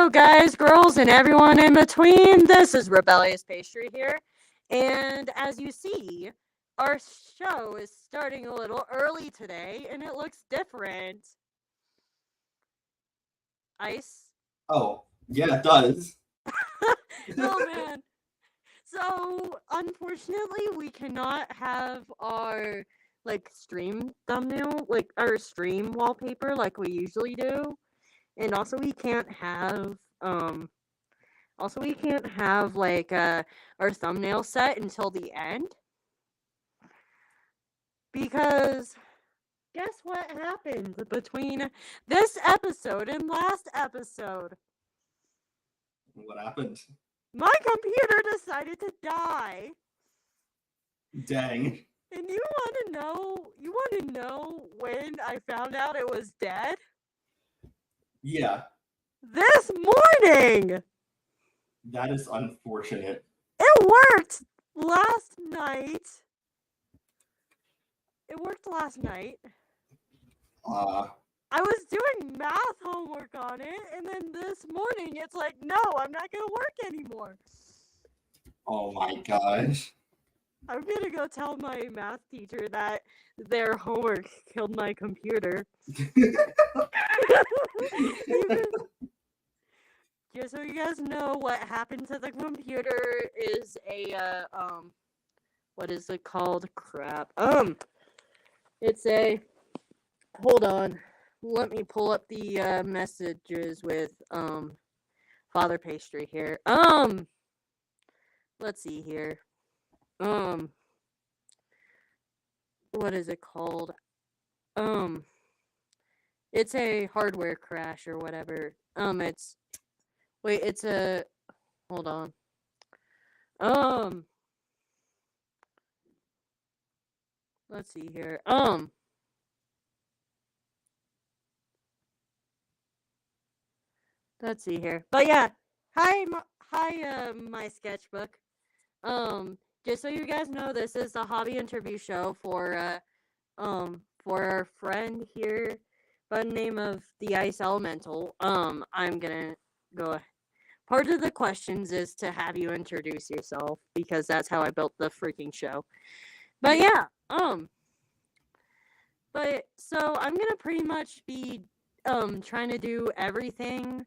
Hello, guys, girls, and everyone in between. This is Rebellious Pastry here. And as you see, our show is starting a little early today, and it looks different. Ice? Oh, yeah, it does. Oh, man. So, unfortunately, we cannot have our, stream thumbnail, our stream wallpaper like we usually do. And also, we can't have, our thumbnail set until the end. Because guess what happened between this episode and last episode? What happened? My computer decided to die. Dang. And you want to know when I found out it was dead? Yeah, This morning! that is unfortunate. It worked last night. I was doing math homework on it, and then this morning it's like, no, I'm not going to work anymore. Oh my gosh. I'm going to go tell my math teacher that their homework killed my computer. Just so you guys know, what happened to the computer is what is it called? Crap. It's a, hold on. Let me pull up the messages with Father Pastry here. Let's see here. What is it called? It's a hardware crash or whatever. It's a, hold on. Let's see here. Let's see here. But yeah, hi, my sketchbook. Just so you guys know, this is the hobby interview show for our friend here by the name of the Ice Elemental. I'm gonna go. Part of the questions is to have you introduce yourself because that's how I built the freaking show. But yeah, but so I'm gonna pretty much be trying to do everything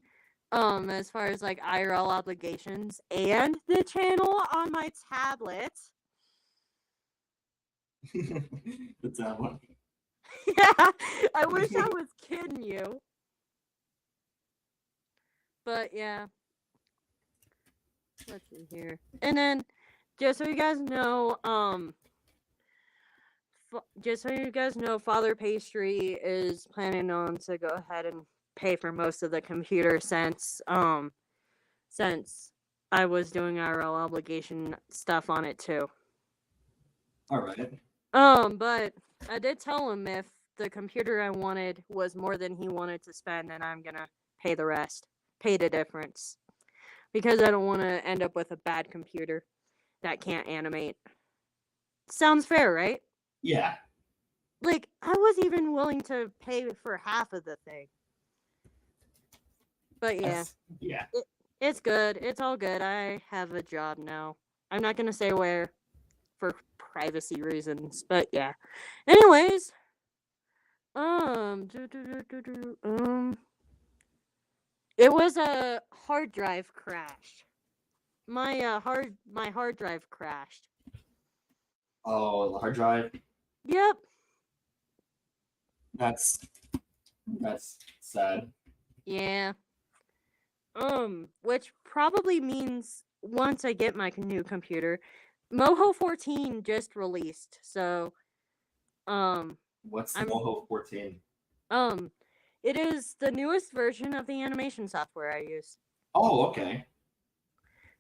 as far as like IRL obligations and the channel on my tablet. The tablet. Yeah, I wish I was kidding you. But yeah. Let's see here. And then just so you guys know, Father Pastry is planning on to go ahead and pay for most of the computer since I was doing IRL obligation stuff on it too. All right. But I did tell him if the computer I wanted was more than he wanted to spend, then I'm gonna pay the rest, pay the difference, because I don't want to end up with a bad computer that can't animate. Sounds fair, right? Yeah. Like, I was even willing to pay for half of the thing. But yeah. Yeah. It's good. It's all good. I have a job now. I'm not going to say where for privacy reasons, but yeah. Anyways, it was a hard drive crash. My hard drive crashed. Oh, the hard drive. Yep. That's sad. Yeah. Which probably means once I get my new computer, Moho 14 just released. So, What's Moho 14? It is the newest version of the animation software I use. Oh, okay.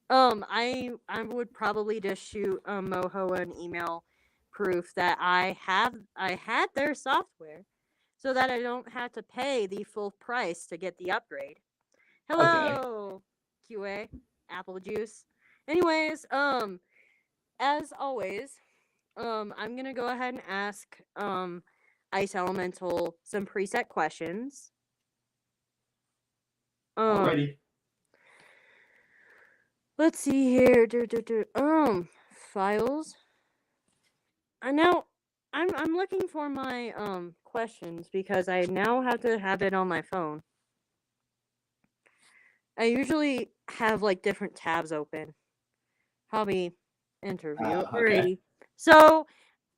I would probably just shoot Moho an email proof that I had their software, so that I don't have to pay the full price to get the upgrade. Hello, okay. QA, apple juice. Anyways, as always, I'm gonna go ahead and ask Ice Elemental some preset questions. Alrighty. Let's see here. Files. Now I'm looking for my questions because I now have to have it on my phone. I usually have like different tabs open. Hobby interview. Okay. Alrighty. So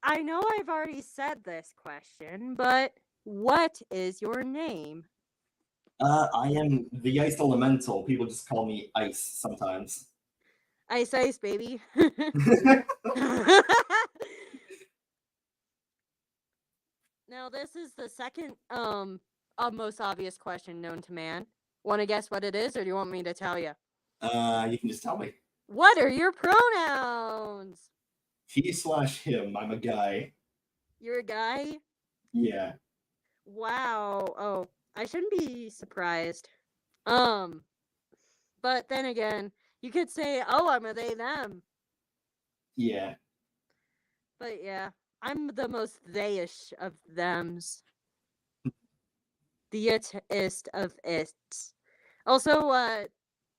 I know I've already said this question, but what is your name? I am the Ice Elemental. People just call me Ice sometimes. Ice, baby. Now this is the second most obvious question known to man. Want to guess what it is, or do you want me to tell you? You can just tell me. What are your pronouns? He/him. I'm a guy. You're a guy? Yeah. Wow. Oh, I shouldn't be surprised. But then again, you could say, "Oh, I'm a they them." Yeah. But yeah, I'm the most they-ish of thems. The it-ist of its. Also,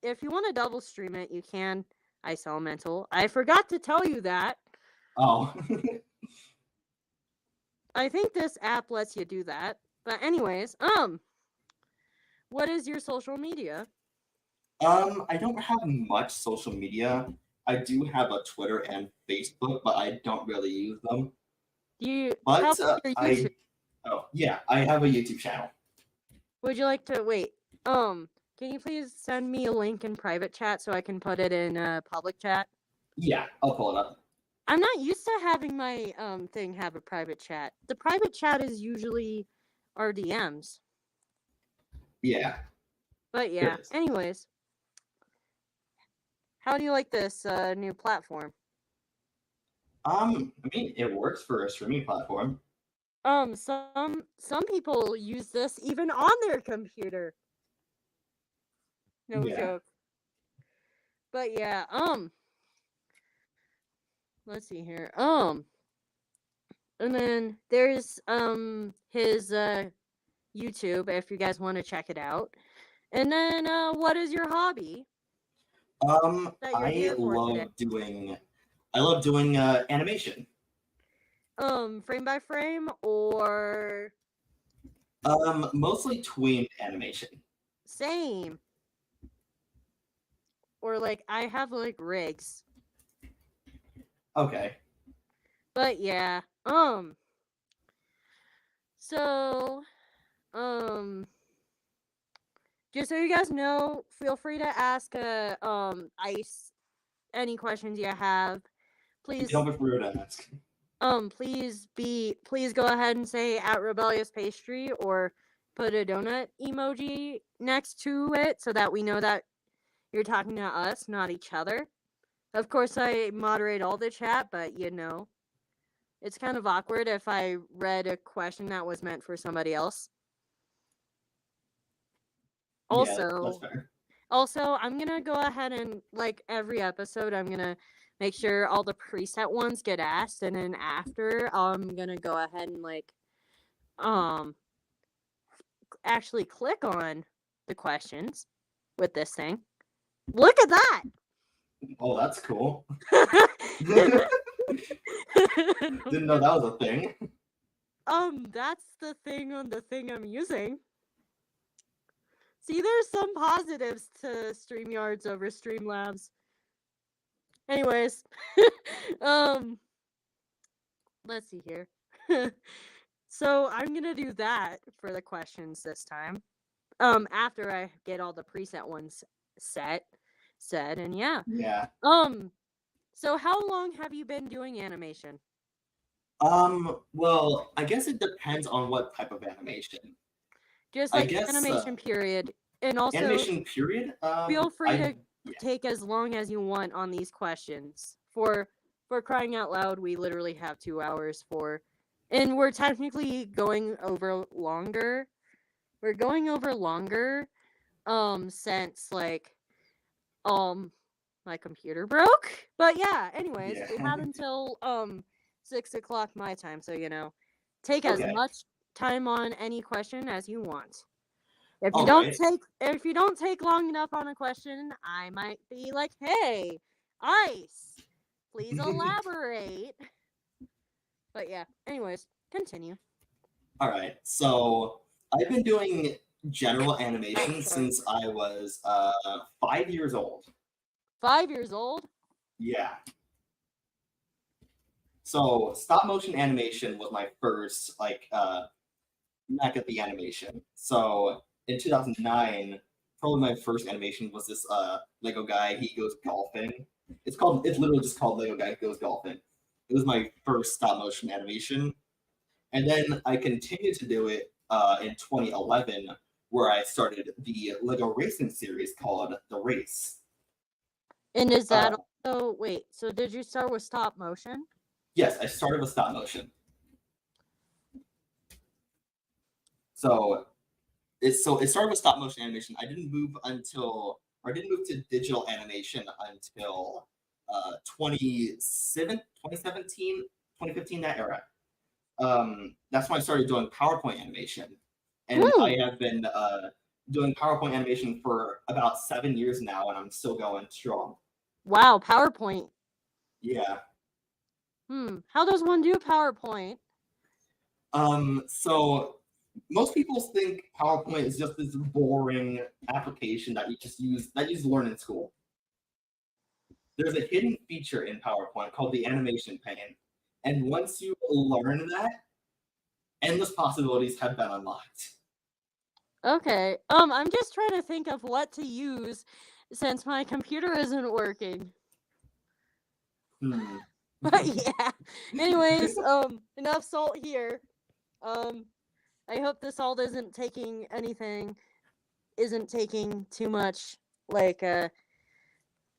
if you want to double stream it, you can. Ice Elemental. I forgot to tell you that. Oh. I think this app lets you do that. But anyways, what is your social media? I don't have much social media. I do have a Twitter and Facebook, but I don't really use them. How But about your YouTube? I have a YouTube channel. Would you like to wait? Can you please send me a link in private chat so I can put it in public chat? Yeah, I'll pull it up. I'm not used to having my thing have a private chat. The private chat is usually our DMs. Yeah. But yeah, anyways. How do you like this new platform? I mean, it works for a streaming platform. Some people use this even on their computer. No joke. But yeah, let's see here. And then there's his YouTube if you guys want to check it out. And then what is your hobby? I love doing animation. Frame by frame or mostly tween animation. Same. Or like I have like rigs. Okay. But yeah, so just so you guys know, feel free to ask Ice any questions you have. Please don't be rude to ask. Please go ahead and say @Rebellious Pastry or put a donut emoji next to it so that we know that you're talking to us, not each other. Of course, I moderate all the chat, but you know, it's kind of awkward if I read a question that was meant for somebody else. Also, that's fair. Also, I'm gonna go ahead and, like every episode, I'm gonna make sure all the preset ones get asked, and then after, I'm gonna go ahead and like, actually click on the questions with this thing. Look at that! Oh, that's cool. Didn't know that was a thing. That's the thing on the thing I'm using. See, there's some positives to StreamYards over Streamlabs. Anyways, let's see here. So I'm gonna do that for the questions this time. After I get all the preset ones said, and yeah. Yeah. So how long have you been doing animation? Well, I guess it depends on what type of animation. Just like animation period. And also animation period? Feel free to take as long as you want on these questions. For crying out loud, we literally have 2 hours for, and we're technically going over longer. We're going over longer, since like, my computer broke. But yeah, anyways, we have until 6 o'clock my time, so you know, take as much time on any question as you want. If you All don't right. take long enough on a question, I might be like, "Hey, ice, please elaborate." But yeah, anyways, continue. All right. So I've been doing general animation Sorry. since I was 5 years old. 5 years old? Yeah. So stop motion animation was my first like knack at the animation. So in 2009, probably my first animation was this Lego guy. He goes golfing. It's literally just called Lego guy goes golfing. It was my first stop motion animation, and then I continued to do it in 2011, where I started the Lego racing series called The Race. And is Uh, that also wait, so did you start with stop motion? yes, I started with stop motion. So it started with stop motion animation. I didn't move to digital animation until 2017, 2015, that era. That's when I started doing PowerPoint animation, and Hmm. I have been doing PowerPoint animation for about 7 years now, and I'm still going strong. Wow, PowerPoint. Yeah. How does one do PowerPoint? So most people think PowerPoint is just this boring application that you just learn in school. There's a hidden feature in PowerPoint called the animation pane. And once you learn that, endless possibilities have been unlocked. Okay. I'm just trying to think of what to use since my computer isn't working. Hmm. But yeah. Anyways, enough salt here. I hope the salt isn't taking too much like out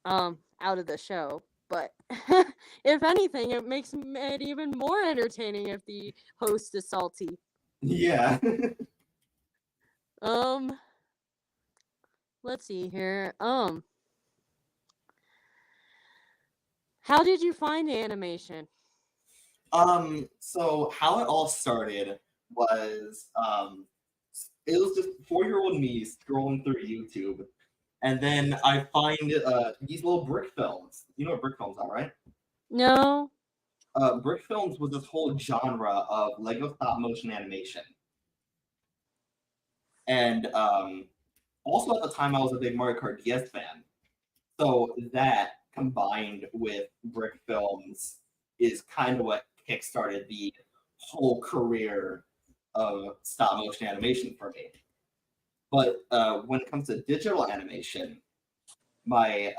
of the show. But if anything, it makes it even more entertaining if the host is salty. Yeah. Um, let's see here. How did you find animation? So how it all started was it was just 4-year-old me scrolling through YouTube, and then I find these little brick films. You know what brick films are, right? No. Brick films was this whole genre of Lego stop motion animation, and also at the time I was a big Mario Kart DS fan. So that combined with brick films is kind of what kickstarted the whole career of stop motion animation for me. But when it comes to digital animation, my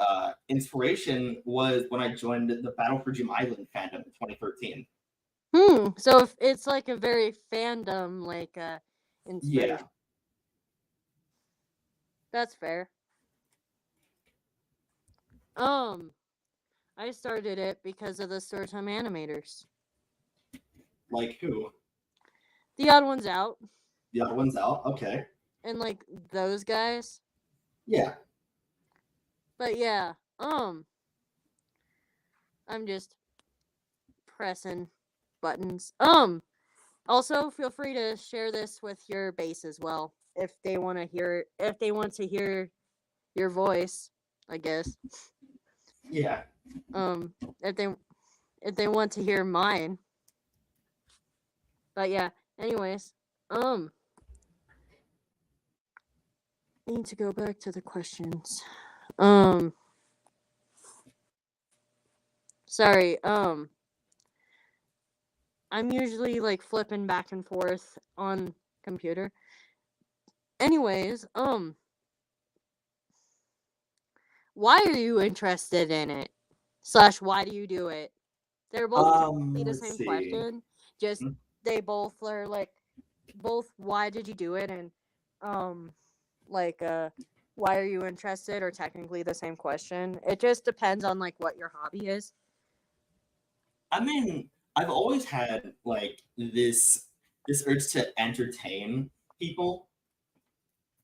inspiration was when I joined the Battle for Jim Island fandom in 2013. So if it's like a very fandom inspiration. Yeah, That's fair. Um, I started it because of the Storytime animators. like who? The odd ones out The other one's out. Okay. and like those guys. Yeah. But yeah, I'm just pressing buttons. Also feel free to share this with your base as well if they want to hear your voice, I guess. Yeah. Um if they want to hear mine. But yeah, anyways, I need to go back to the questions. Sorry, I'm usually like flipping back and forth on computer. Anyways, why are you interested in it? Slash, why do you do it? They're both technically the Let's same see. question. Just they both are like both why did you do it and um like why are you interested are technically the same question. It just depends on like what your hobby is. I mean, I've always had like this urge to entertain people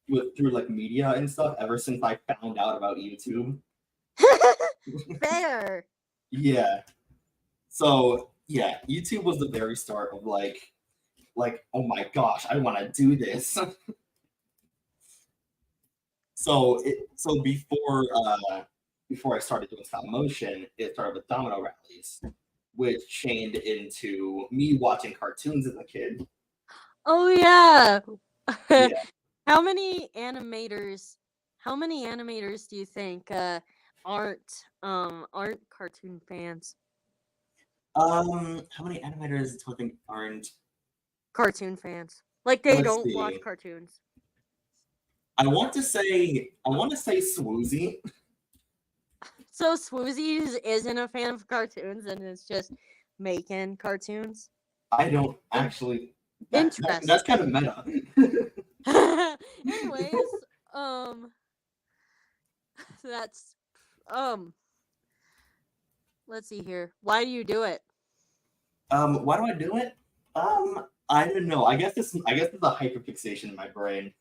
with through like media and stuff ever since I found out about YouTube. Fair. Yeah. So yeah, YouTube was the very start of like oh my gosh, I want to do this. So before I started doing stop motion, it started with domino rallies, which chained into me watching cartoons as a kid. Oh yeah. Yeah. How many animators? How many animators do you think aren't cartoon fans? How many animators do I think aren't? Cartoon fans. Like they Let's don't watch see. cartoons. I want to say Swoozy. So Swoozies isn't a fan of cartoons and is just making cartoons. I don't In- actually. That's kind of Interesting. meta. Anyways, um, that's um. Let's see here. Why do you do it? Why do I do it? I don't know. I guess it's a hyperfixation in my brain.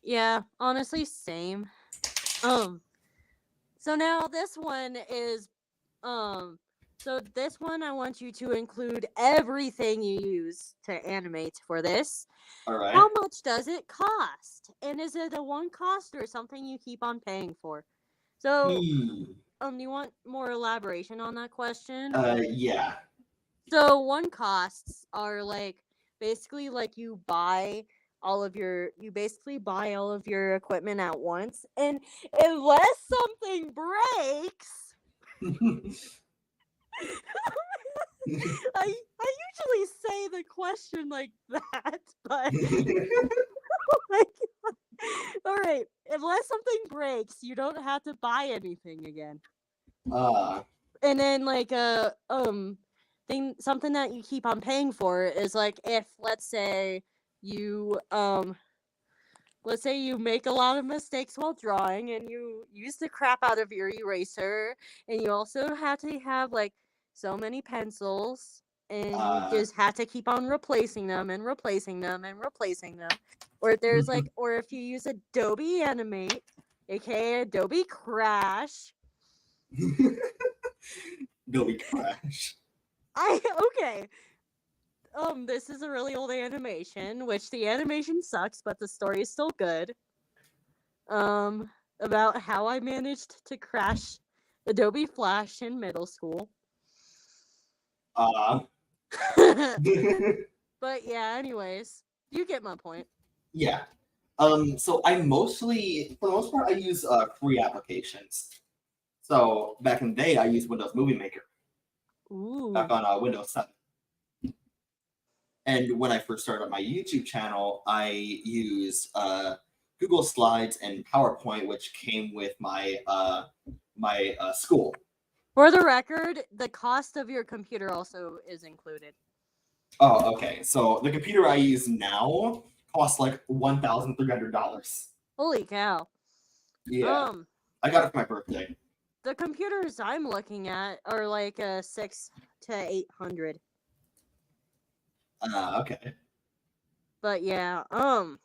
Yeah, honestly, same. Um. So now this one is um. So this one, I want you to include everything you use to animate for this. All right. How much does it cost? And is it a one cost or something you keep on paying for? So, Hmm. you want more elaboration on that question? Yeah. So, one costs are like basically like you basically buy all of your equipment at once, and unless something breaks, I usually say the question like that, but like, all right, unless something breaks, you don't have to buy anything again. uh, And then like thing something that you keep on paying for is like if you let's say you make a lot of mistakes while drawing and you use the crap out of your eraser, and you also have to have like so many pencils, and you uh, just have to keep on replacing them and replacing them and replacing them. Or if there's like or if you use Adobe Animate, aka Adobe Crash. Adobe Crash. Okay. This is a really old animation, which the animation sucks, but the story is still good. Um, about how I managed to crash Adobe Flash in middle school. Uh, But yeah, anyways, you get my point. yeah. So for the most part, I use free applications. So back in the day, I used Windows Movie Maker back Ooh. on Windows 7. And when I first started my YouTube channel, I used Google Slides and PowerPoint, which came with my school. For the record, the cost of your computer also is included. Oh, okay. So the computer I use now costs like $1,300. Holy cow. Yeah, Um, I got it for my birthday. the computers I'm looking at are like 6 to 800. Okay. But yeah, I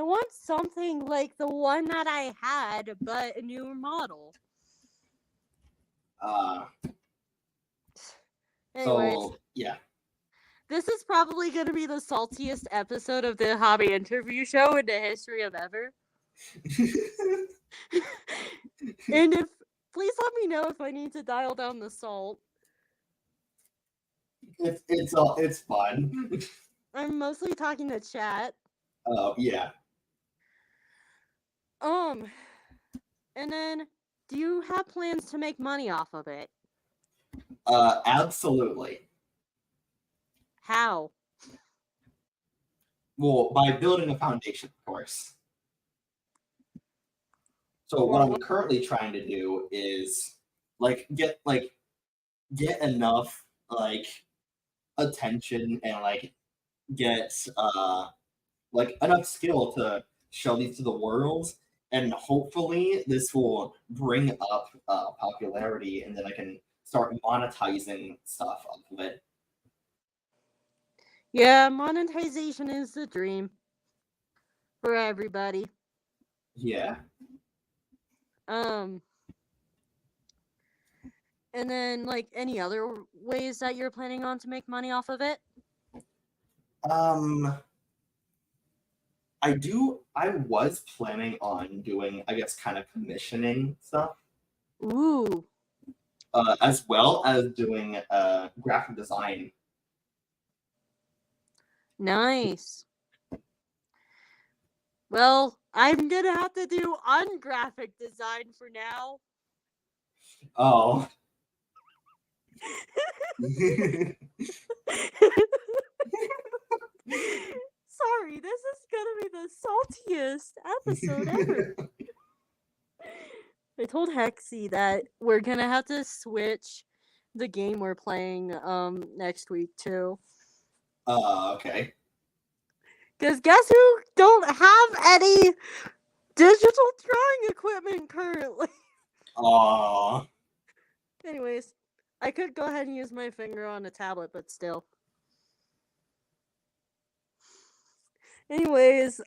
want something like the one that I had, but a newer model. Uh, Anyways, so yeah. this is probably going to be the saltiest episode of the hobby interview show in the history of ever. And please let me know if I need to dial down the salt. it's fun. I'm mostly talking to chat. Oh yeah. Um, and then do you have plans to make money off of it? Absolutely. How? Well, by building a foundation, of course. So For what what? I'm currently trying to do is get enough attention and get enough skill to show these to the world, and hopefully this will bring up popularity, and then I can start monetizing stuff off of it. Yeah, monetization is the dream for everybody. Yeah. Um, and then like any other ways that you're planning on to make money off of it? Um. I was planning on doing, I guess, kind of commissioning stuff, Ooh, as well as doing graphic design. nice. Well, I'm gonna have to do ungraphic design for now. Oh. Sorry, this is gonna be the saltiest episode ever. I told Hexy that we're gonna have to switch the game we're playing next week too. Okay. Cause guess who don't have any digital drawing equipment currently? Aw. Anyways, I could go ahead and use my finger on a tablet, but still. Anyways,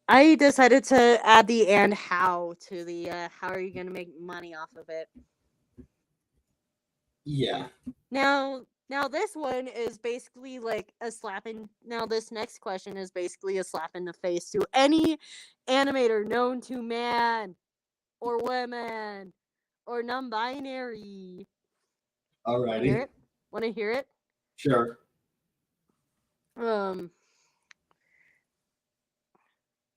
I decided to add the and how to the how are you gonna make money off of it. Yeah. Now this one is basically like a slap in. Now this next question is basically a slap in the face to any animator known to man or women or non-binary. Want to hear Alrighty. it? Want to hear it? Sure.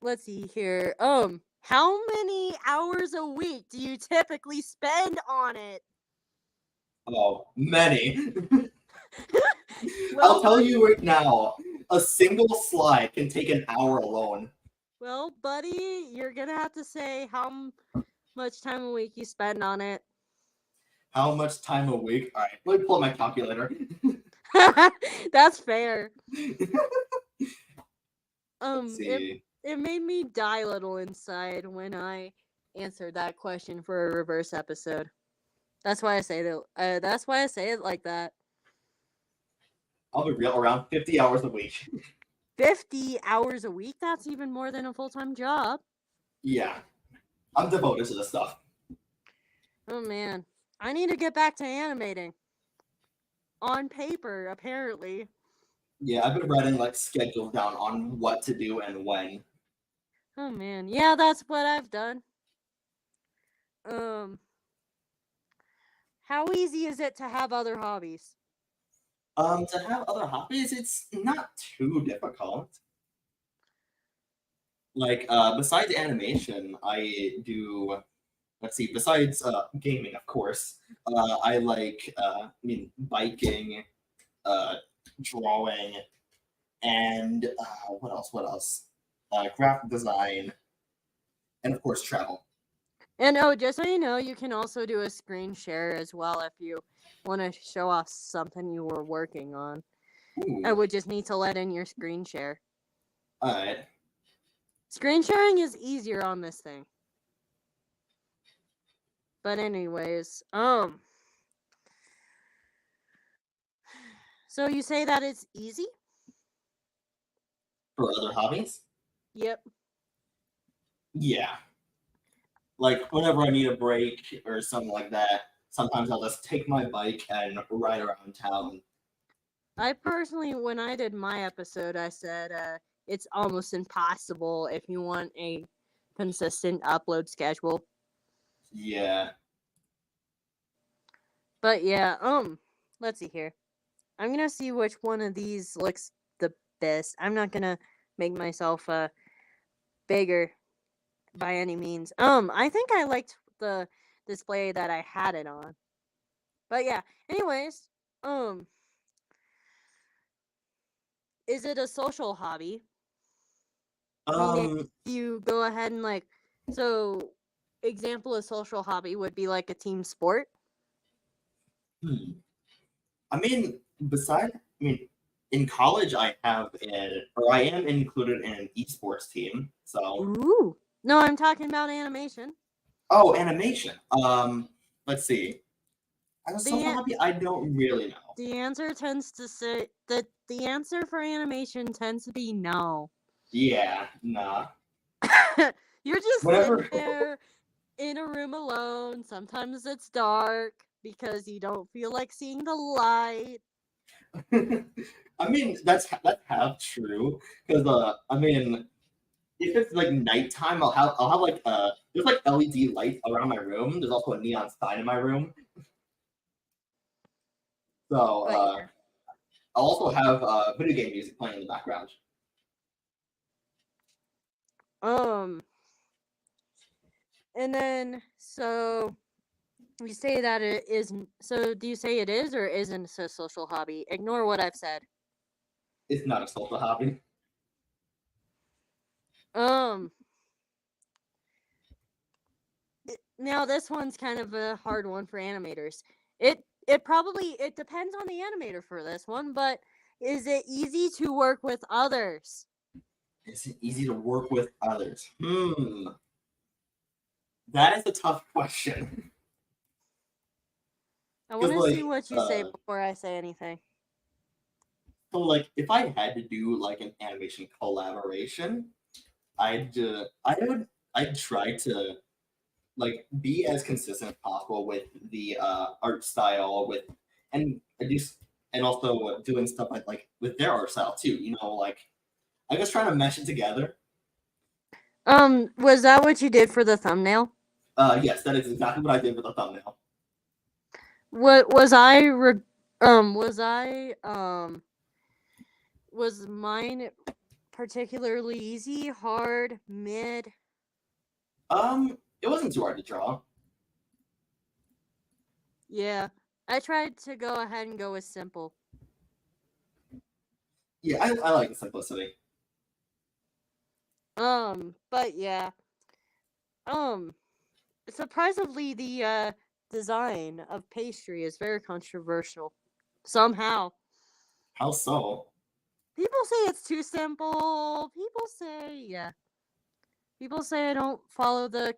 Let's see here. How many hours a week do you typically spend on it? Oh, many. Well, I'll tell buddy, you right now, a single slide can take an hour alone. well, buddy, you're gonna have to say how much time a week you spend on it. How much time a week? All right, let me pull up my calculator. That's fair. Let's see. It made me die a little inside when I answered that question for a reverse episode. That's why I say it. That's why I say it like that. I'll be real, around 50 hours a week. 50 hours a week? That's even more than a full-time job. Yeah, I'm devoted to this stuff. Oh man, I need to get back to animating. On paper, apparently. Yeah, I've been writing like schedules down on what to do and when. Oh man, yeah, that's what I've done. Um, how easy is it to have other hobbies? To have other hobbies, it's not too difficult. Like, besides animation, I do. Let's see. Besides gaming, of course, I like. Biking, uh, drawing, and what else? What else? Graphic design, and of course, travel. And oh, just so you know, you can also do a screen share as well if you want to show off something you were working on. I Ooh, would just need to let in your screen share. all right. Screen sharing is easier on this thing. But anyways, so you say that it's easy? For other hobbies, Yep. yeah. Like whenever I need a break or something like that, sometimes I'll just take my bike and ride around town. I personally, when I did my episode, I said it's almost impossible if you want a consistent upload schedule. Yeah. But yeah, let's see here. I'm gonna see which one of these looks the best. I'm not gonna make myself bigger by any means. I think I liked the display that I had it on. But yeah, anyways, is it a social hobby? Meaning Um. you go ahead and like, so example of social hobby would be like a team sport. Hmm. I mean, besides, in college I have I am included in an esports team. So, Ooh. No, I'm talking about animation. oh, animation. Let's see. As a social The hobby, I don't really know. the answer tends to say that the answer for animation tends to be no. Yeah, nah. You're just sitting Whenever, there in a room alone. Sometimes it's dark because you don't feel like seeing the light. I mean, that's half true because I mean, if it's like nighttime, I'll have like there's like LED lights around my room. There's also a neon sign in my room, so But I'll also have video game music playing in the background. and then so you say that it isn't. So do you say it is or isn't a social hobby? Ignore what I've said. It's not a social hobby. Um, Now this one's kind of a hard one for animators. It depends on the animator for this one, but is it easy to work with others? Is it easy to work with others? That is a tough question. I want Because to see like what you say before I say anything. so like if I had to do like an animation collaboration, I'd try to like be as consistent as possible with the art style with and I do and also doing stuff like with their art style too. Like I guess trying to mesh it together. Was that what you did for the thumbnail? Yes, that is exactly what I did with the thumbnail. What was I? Was I? Was mine particularly easy, hard, mid? It wasn't too hard to draw. Yeah, I tried to go ahead and go with simple. Yeah, I like the simplicity. But yeah. Um, Surprisingly, the design of pastry is very controversial. Somehow, How so? people say it's too simple. People say I don't follow the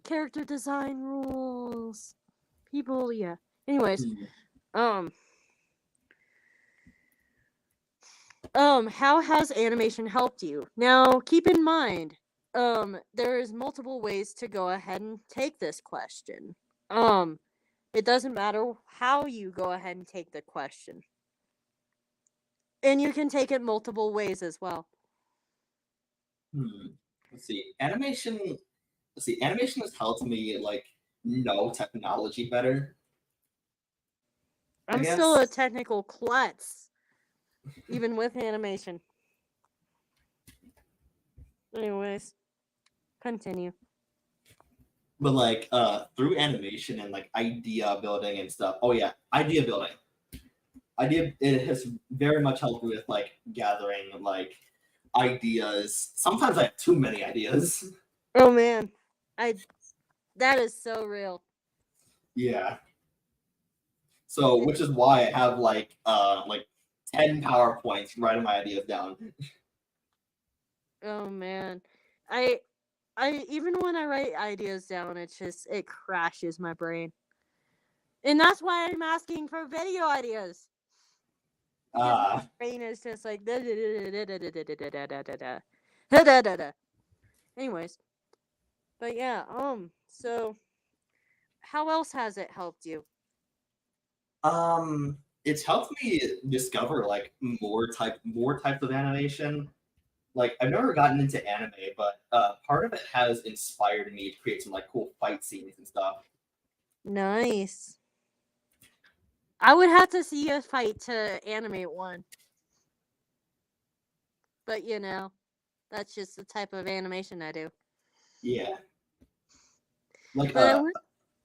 character design rules. People, yeah. Anyways, Hmm. um, how has animation helped you? Now, keep in mind, there's multiple ways to go ahead and take this question. Um, it doesn't matter how you go ahead and take the question. And you can take it multiple ways as well. Hmm. Let's see. Animation has helped me like know technology better. I I'm still a guess. technical klutz, even with animation. Anyways, continue. But like through animation and like idea building and stuff. Oh yeah, idea building. Idea it has very much helped with like gathering like ideas. Sometimes I have too many ideas. Oh man, I that is so real. Yeah. So which is why I have like 10 PowerPoints writing my ideas down. Oh man, I I even when I write ideas down, it crashes my brain, and that's why I'm asking for video ideas because my Uh brain is just like. Anyways, but yeah, so how else has it helped you? it's helped me discover like more types of animation. Like I've never gotten into anime, but part of it has inspired me to create some like cool fight scenes and stuff. Nice. I would have to see a fight to animate one, but that's just the type of animation I do. Yeah. Like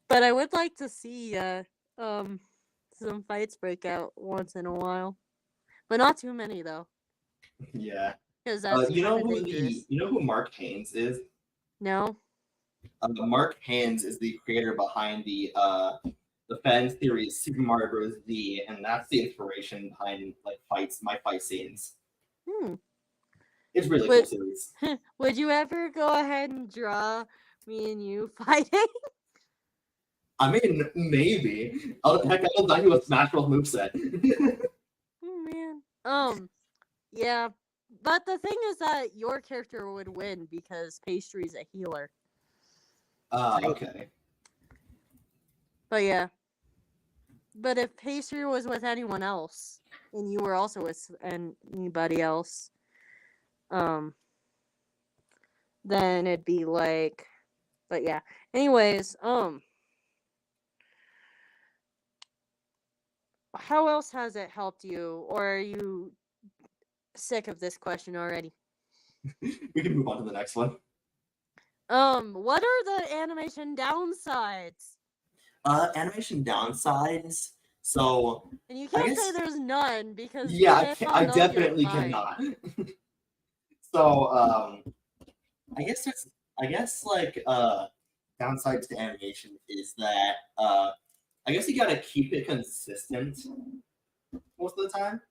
But I would like to see um some fights break out once in a while, but not too many though, yeah. because that's You kind know of who dangerous. Mark Haynes is? No. Mark Haynes is the creator behind the fan series Super Mario Bros. Z, and that's the inspiration behind like my fight scenes. Hmm. It's really cool Would series. Would you ever go ahead and draw me and you fighting? I mean, maybe. Heck, I'll design you a Smash Bros. Moveset. Oh man. Yeah. But the thing is that your character would win because Pastry's a healer type. Okay. But yeah. But if Pastry was with anyone else, and you were also with anybody else, um, then it'd be like, but yeah. Anyways, how else has it helped you, or are you sick of this question already? We can move on to the next one. What are the animation downsides? Animation downsides. So And you I can't say guess there's none because yeah, then I'll I know you're definitely lying. cannot. So I guess there's I guess like downsides to animation is that I guess you gotta keep it consistent most of the time.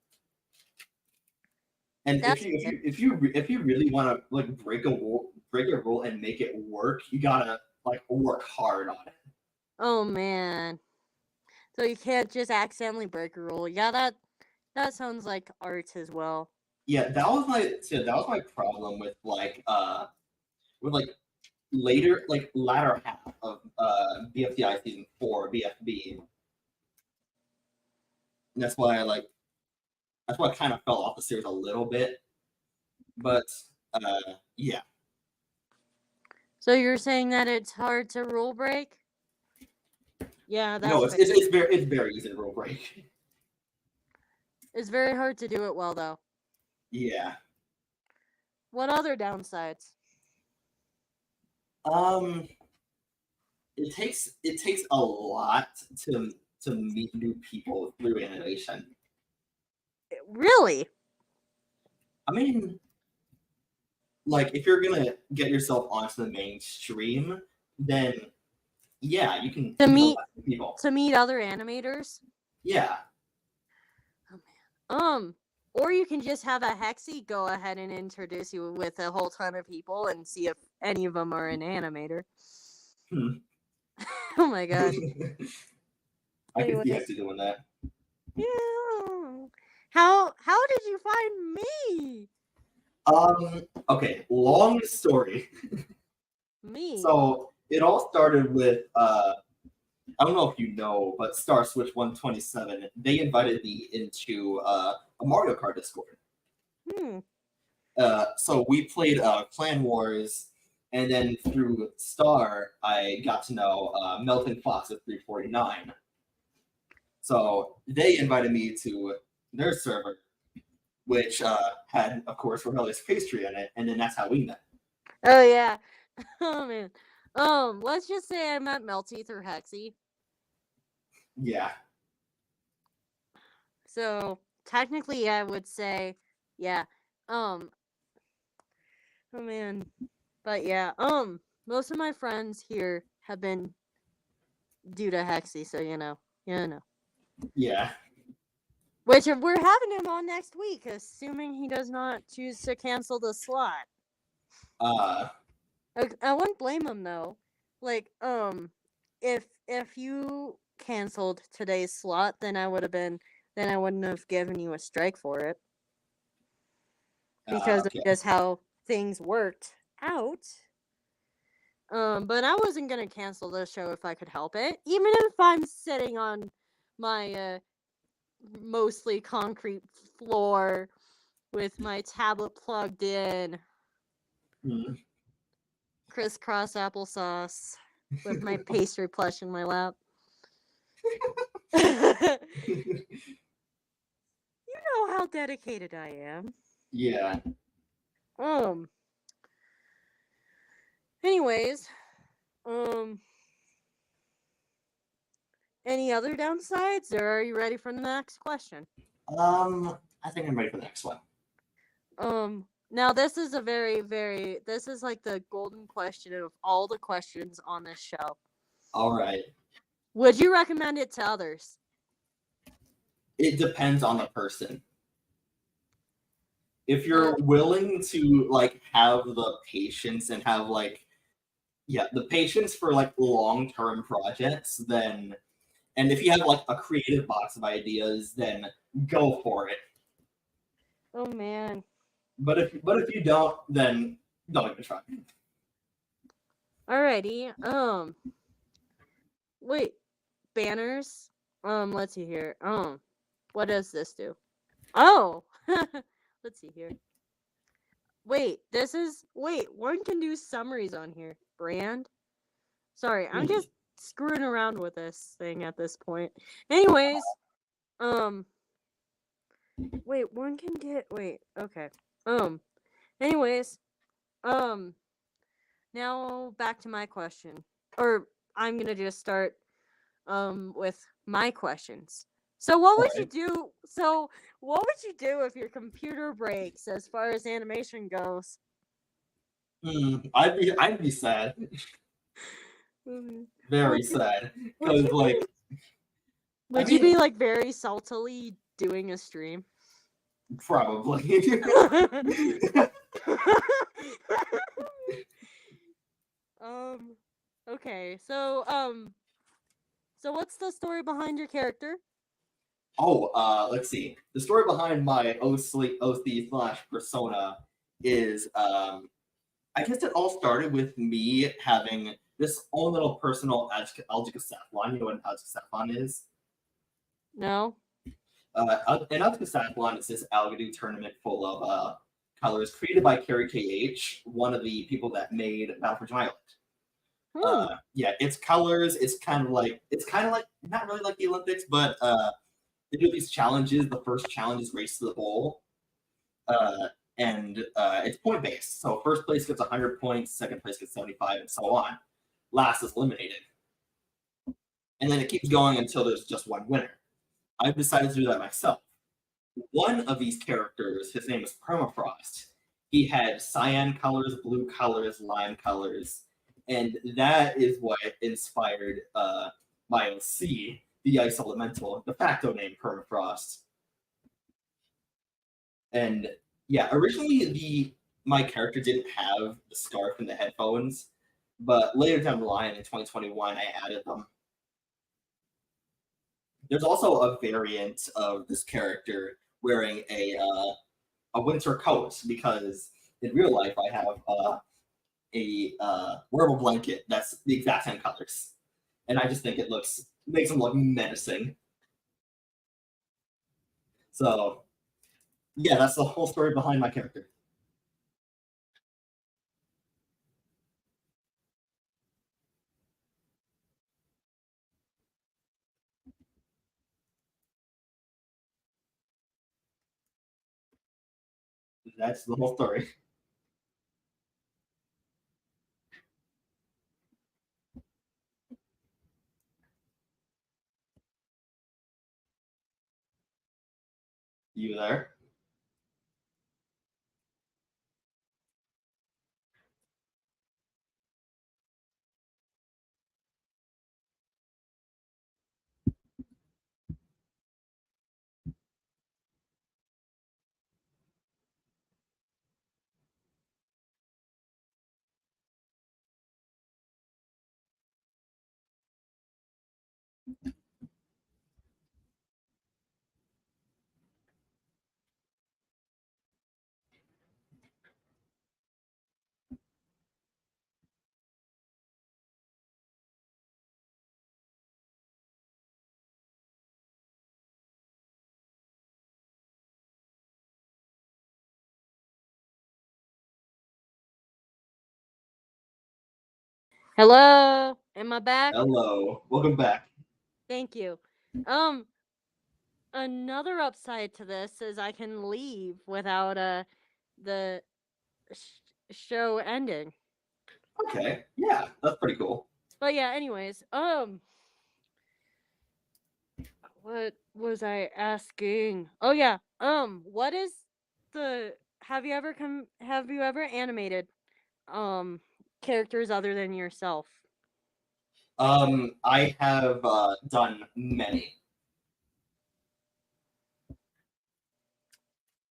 And That's if you really want to like break a rule and make it work, you gotta like work hard on it. oh man. So you can't just accidentally break a rule. Yeah, that sounds like art as well. Yeah, that was my problem with like latter half of BFDI season 4 BFB. And that's why I kind of fell off the series a little bit. But yeah, So you're saying that it's hard to rule break? Yeah, that's no, fair. it's very easy to rule break. It's very hard to do it well though. Yeah. What other downsides? Um, it takes a lot to meet new people through animation. Really? I mean, like if you're gonna get yourself onto the mainstream, then yeah, you can To meet a meet lot of people. to meet other animators? Yeah, Oh man. Or you can just have a hexie go ahead and introduce you with a whole ton of people and see if any of them are an animator. hmm. Oh my god. I could see Anyways. actually doing that. Yeah. How did you find me? Okay, long story. Me. So it all started with I don't know if you know, but Star Switch 127, they invited me into a Mario Kart Discord. Hmm. So we played Clan Wars, and then through Star, I got to know Melting Fox at 349. So they invited me to their server, which had, of course, Rebellious Pastry in it, and then that's how we met. Oh yeah. Oh man. Let's just say I met Melty through Hexy. Yeah, So technically I would say yeah. Um oh man. But yeah, most of my friends here have been due to Hexy, so you know. You know. yeah. Which we're having him on next week, assuming he does not choose to cancel the slot. Uh, I wouldn't blame him though. Like, if you canceled today's slot, then I wouldn't have given you a strike for it because of okay. just how things worked out. But I wasn't gonna cancel the show if I could help it, even if I'm sitting on my mostly concrete floor with my tablet plugged in, Hmm. crisscross applesauce, with my pastry plush in my lap. You know how dedicated I am. Yeah. Um. Anyways, um. Any other downsides, or are you ready for the next question? I think I'm ready for the next one. Now this is a this is like the golden question of all the questions on this show. All right. Would you recommend it to others? It depends on the person. If Uh, you're willing to like have the patience and have like yeah, the patience for like long-term projects, then and if you have like a creative box of ideas, then go for it. oh man. But if you don't, then don't even try. Alrighty. Wait. Banners. let's see here. What does this do? Oh, let's see here. Wait, one can do summaries on here. Brand. Sorry, I'm Hmm. just screwing around with this thing at this point. Anyways, um, wait, one can get. Wait, okay. Um, anyways, um, now back to my question, or I'm gonna just start with my questions. So what would you Okay. do? So what would you do if your computer breaks as far as animation goes? I'd be sad, Mhm. very Would sad, would because you be like I would you be mean, like very saltily doing a stream? probably. um okay. So what's the story behind your character? Oh, let's see. The story behind my OC slash persona is, I guess it all started with me having this own little personal algebra. You know what an algebra is? No. An algebra is this Algodo tournament full of colors created by Carrie KH, one of the people that made Battle for Giant. Hmm. Yeah, it's colors. It's kind of like not really like the Olympics, but they do these challenges. The first challenge is race to the bowl, uh, and it's point based. So first place gets 100 points, second place gets 75, and so on. Last is eliminated, and then it keeps going until there's just one winner. I've decided to do that myself. One of these characters, his name is Permafrost. He had cyan colors, blue colors, lime colors, and that is what inspired my OC, the Ice Elemental, de facto name Permafrost. And yeah, originally the my character didn't have the scarf and the headphones, but later down the line in 2021, I added them. There's also a variant of this character wearing a winter coat because in real life I have a wearable blanket that's the exact same colors, and I just think it looks makes him look menacing. So yeah, that's the whole story behind my character. That's the whole story. You there? Hello. Am I back? Hello, welcome back. Thank you. Um Another upside to this is I can leave without the show ending. Okay, yeah, that's pretty cool. But yeah, anyways, what was I asking? Oh yeah, what is the have you ever animated um characters other than yourself? I have done many.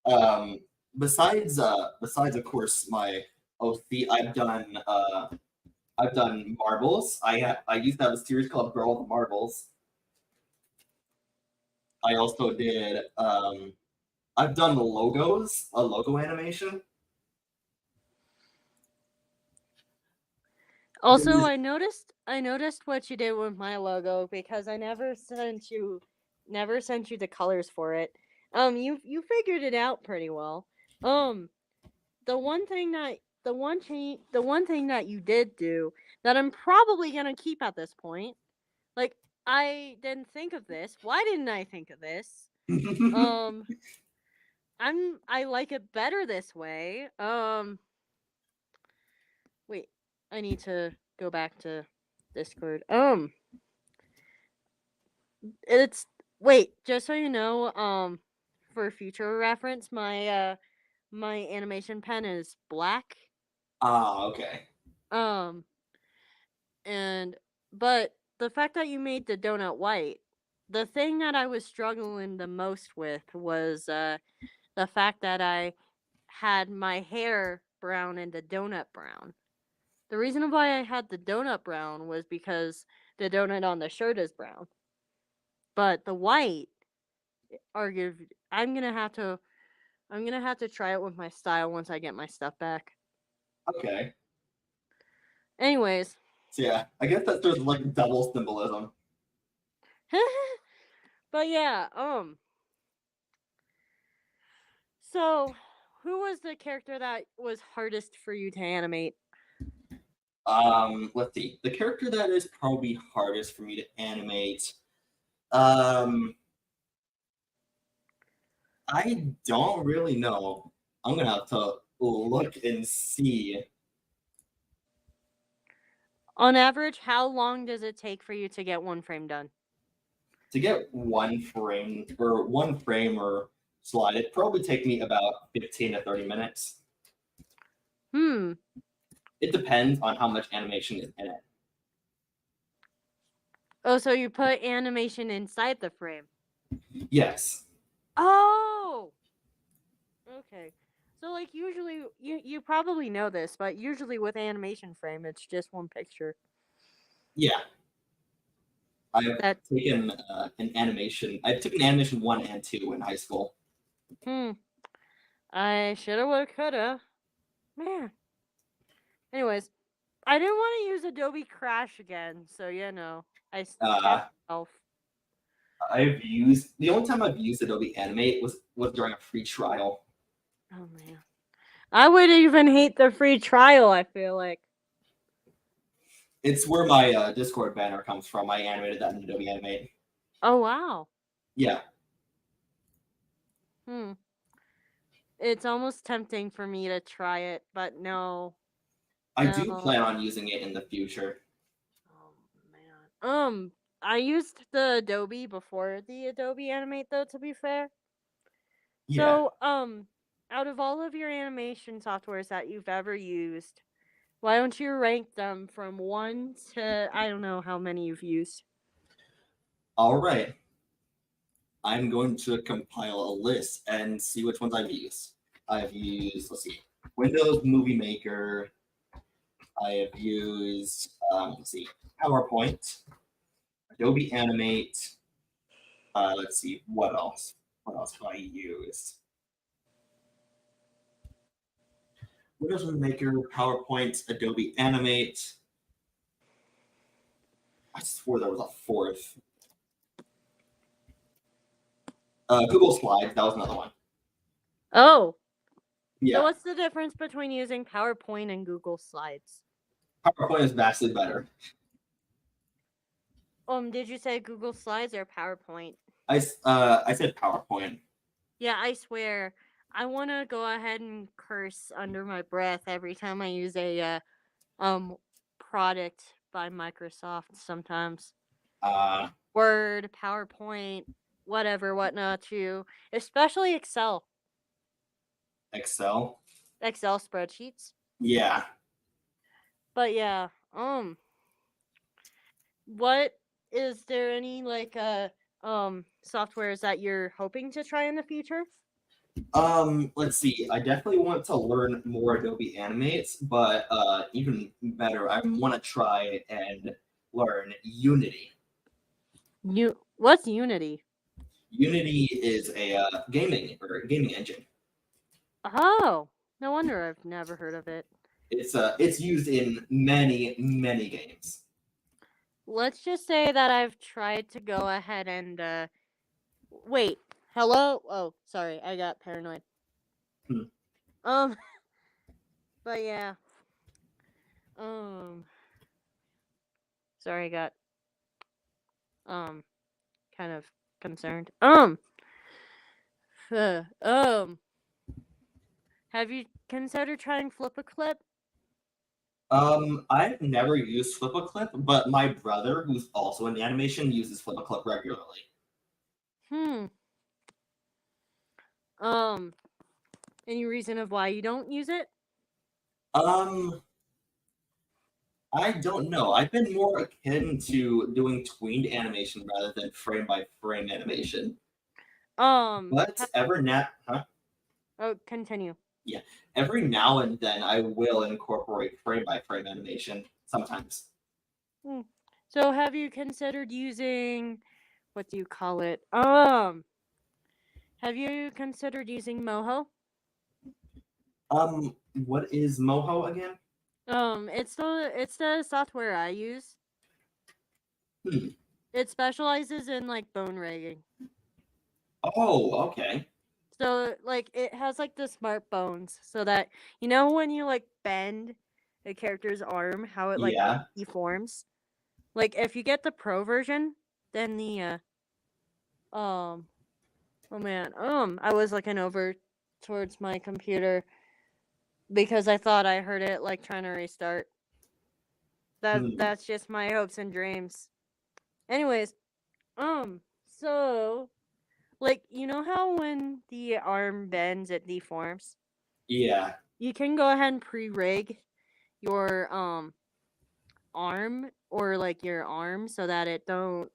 Um, besides of course my OC, I've done marbles. I used to have a series called Girl with Marbles. I also did I've done logos, a logo animation. Also, I noticed what you did with my logo because I never sent you the colors for it. You figured it out pretty well. Um, the one thing that you did do that I'm probably gonna keep at this point. Like, I didn't think of this. Why didn't I think of this? Um, I like it better this way. Wait, I need to go back to Discord. It's wait, just so you know, for future reference, my animation pen is black. Okay. Um, and but the fact that you made the donut white, the thing that I was struggling the most with was the fact that I had my hair brown and the donut brown. The reason why I had the donut brown was because the donut on the shirt is brown. But the white argued I'm gonna have to try it with my style once I get my stuff back. Okay. Anyways. So yeah, I guess that there's like double symbolism. But yeah, so who was the character that was hardest for you to animate? Let's see. The character that is probably hardest for me to animate. Um, I don't really know. I'm gonna have to look and see. On average, how long does it take for you to get one frame done? To get one frame or slide, it'd probably take me about 15 to 30 minutes. Hmm. It depends on how much animation is in it. Oh, so you put animation inside the frame. Yes. Oh. Okay. So like usually you probably know this, but usually with animation frame it's just one picture. Yeah. I've That taken an animation. I took an animation 1 and 2 in high school. I shoulda woulda coulda. Man. Anyways, I didn't want to use Adobe Crash again, so I kept myself. The only time I've used Adobe Animate was during a free trial. Oh man. I would even hate the free trial, I feel like. It's where my Discord banner comes from. I animated that in Adobe Animate. Oh wow. Yeah. It's almost tempting for me to try it, but no. I do No. plan on using it in the future. Oh man. I used the Adobe before the Adobe Animate though, to be fair. Yeah. So, out of all of your animation softwares that you've ever used, why don't you rank them from 1 to I don't know how many you've used? All right. I'm going to compile a list and see which ones I've used. I've used, let's see, Windows Movie Maker. I have used, let's see, PowerPoint, Adobe Animate. Let's see, what else? What else have I used? Windows Movie Maker, PowerPoint, Adobe Animate. I swore there was a fourth. Google Slides, that was another one. Oh. Yeah. So what's the difference between using PowerPoint and Google Slides? PowerPoint is vastly better. Did you say Google Slides or PowerPoint? I said PowerPoint. Yeah, I swear. I want to go ahead and curse under my breath every time I use a product by Microsoft sometimes. Word, PowerPoint, whatever, whatnot too. Especially Excel. Excel Spreadsheets. Yeah. But yeah, what is there any softwares that you're hoping to try in the future? Let's see. I definitely want to learn more Adobe Animates, but even better, I want to try and learn Unity. What's Unity? Unity is a gaming engine. Oh, no wonder I've never heard of it. It's used in many games. Let's just say that I've tried to go ahead and wait. Hello? Oh, sorry. I got paranoid. Hmm. Um but yeah. Um sorry, I got um kind of concerned. Um have you considered trying flip a clip? I've never used Flip a Clip, but my brother, who's also in the animation, uses Flip a Clip regularly. Hmm. Um any reason of why you don't use it? Um, I don't know. I've been more akin to doing tweened animation rather than frame by frame animation. But oh, continue. yeah, every now and then I will incorporate frame by frame animation sometimes. Hmm. So have you considered using what do you call it? Have you considered using Moho? What is Moho again? It's the software I use. Hmm. It specializes in like bone rigging. Oh, okay. So like it has like the smart bones so that you know when you like bend a character's arm how it like Yeah. deforms. Like if you get the pro version, then the um oh man, I was looking over towards my computer because I thought I heard it like trying to restart. Hmm. That's just my hopes and dreams. Anyways, so like you know how when the arm bends it deforms? Yeah. You can go ahead and pre-rig your arm or like your arm so that it don't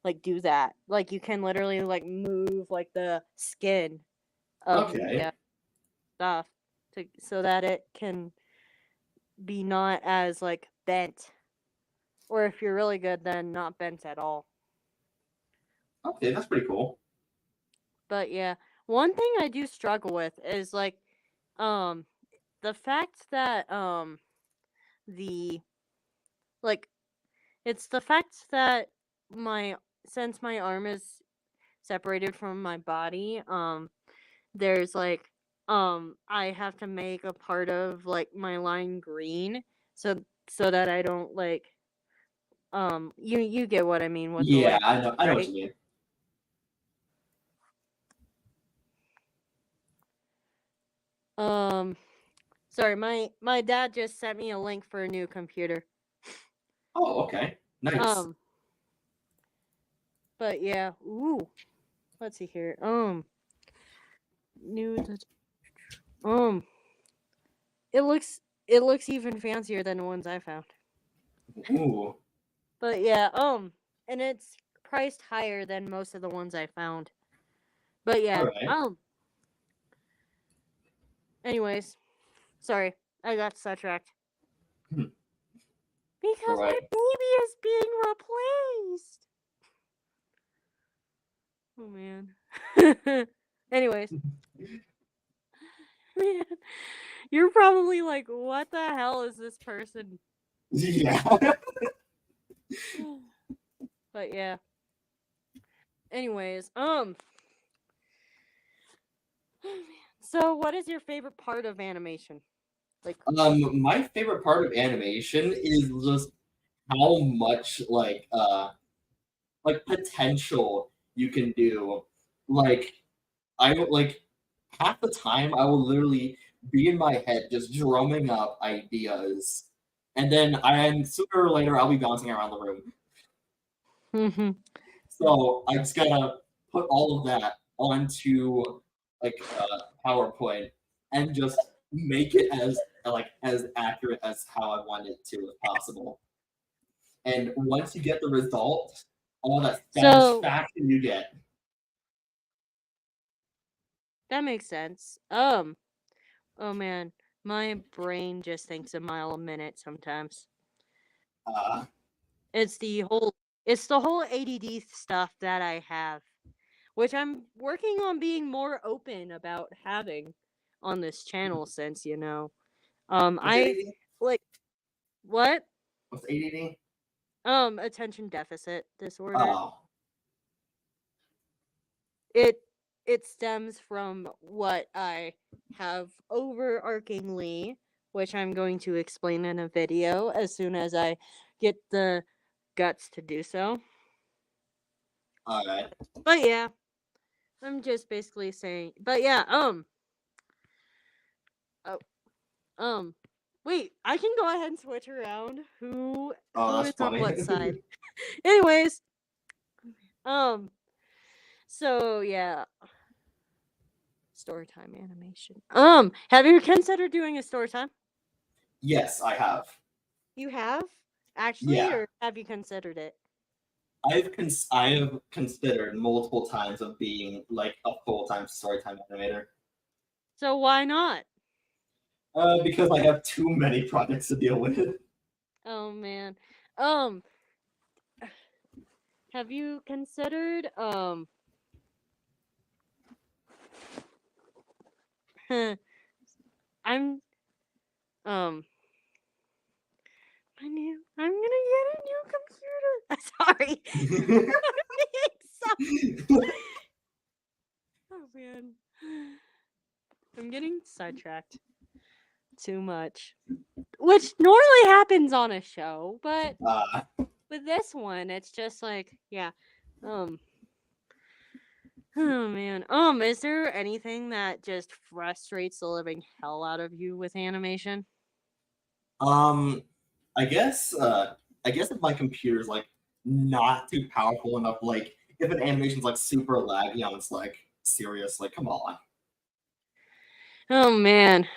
like do that. Like you can literally like move like the skin of the Okay. stuff to so that it can be not as like bent. Or if you're really good then not bent at all. Okay, that's pretty cool. But yeah, one thing I do struggle with is like um the fact that the like it's the fact that my since my arm is separated from my body, there's like I have to make a part of like my line green so that I don't like you get what I mean with the Yeah, line, I know what right? you mean. Um sorry, my dad just sent me a link for a new computer. Oh, okay. Nice. Um but yeah, ooh, let's see here. New um it looks even fancier than the ones I found. Ooh. But yeah, and it's priced higher than most of the ones I found. But All yeah, right. anyways, sorry, I got sidetracked. Hmm. All Because my right. baby is being replaced. Oh man. Anyways, man, you're probably like, what the hell is this person? Yeah. But yeah. Anyways, so what is your favorite part of animation? Like, My favorite part of animation is just how much like potential you can do. Like like half the time I will literally be in my head just drumming up ideas, and then sooner or later I'll be bouncing around the room. mhm. So I just gotta put all of that onto PowerPoint and just make it as accurate as how I want it to if possible. And once you get the result, all that So satisfaction you get. that makes sense. Oh man, my brain just thinks a mile a minute sometimes. Uh, It's the whole it's the whole ADD stuff that I have, which I'm working on being more open about having on this channel since, you know. What's I ADD? like what? What's ADD? Attention deficit disorder. Oh, It it stems from what I have overarchingly, which I'm going to explain in a video as soon as I get the guts to do so. alright. But yeah, I'm just basically saying. But yeah, oh, wait, I can go ahead and switch around Oh, who that's is on funny. what side. Anyways, um, so yeah, story time animation. Have you considered doing a story time? Yes, I have. You have actually, Yeah. or have you considered it? I have considered multiple times of being like a full-time storytime animator. So why not? Because I have too many projects to deal with. Oh man. Um, have you considered I'm um I'm gonna get a new computer. Sorry. Oh man. I'm getting sidetracked too much. Which normally happens on a show, but uh, with this one it's just like, yeah. Um Oh man. Is there anything that just frustrates the living hell out of you with animation? um, I guess I guess if my computer's like not too powerful enough, like if an animation's like super laggy, I'm just like serious, like come on. Oh man.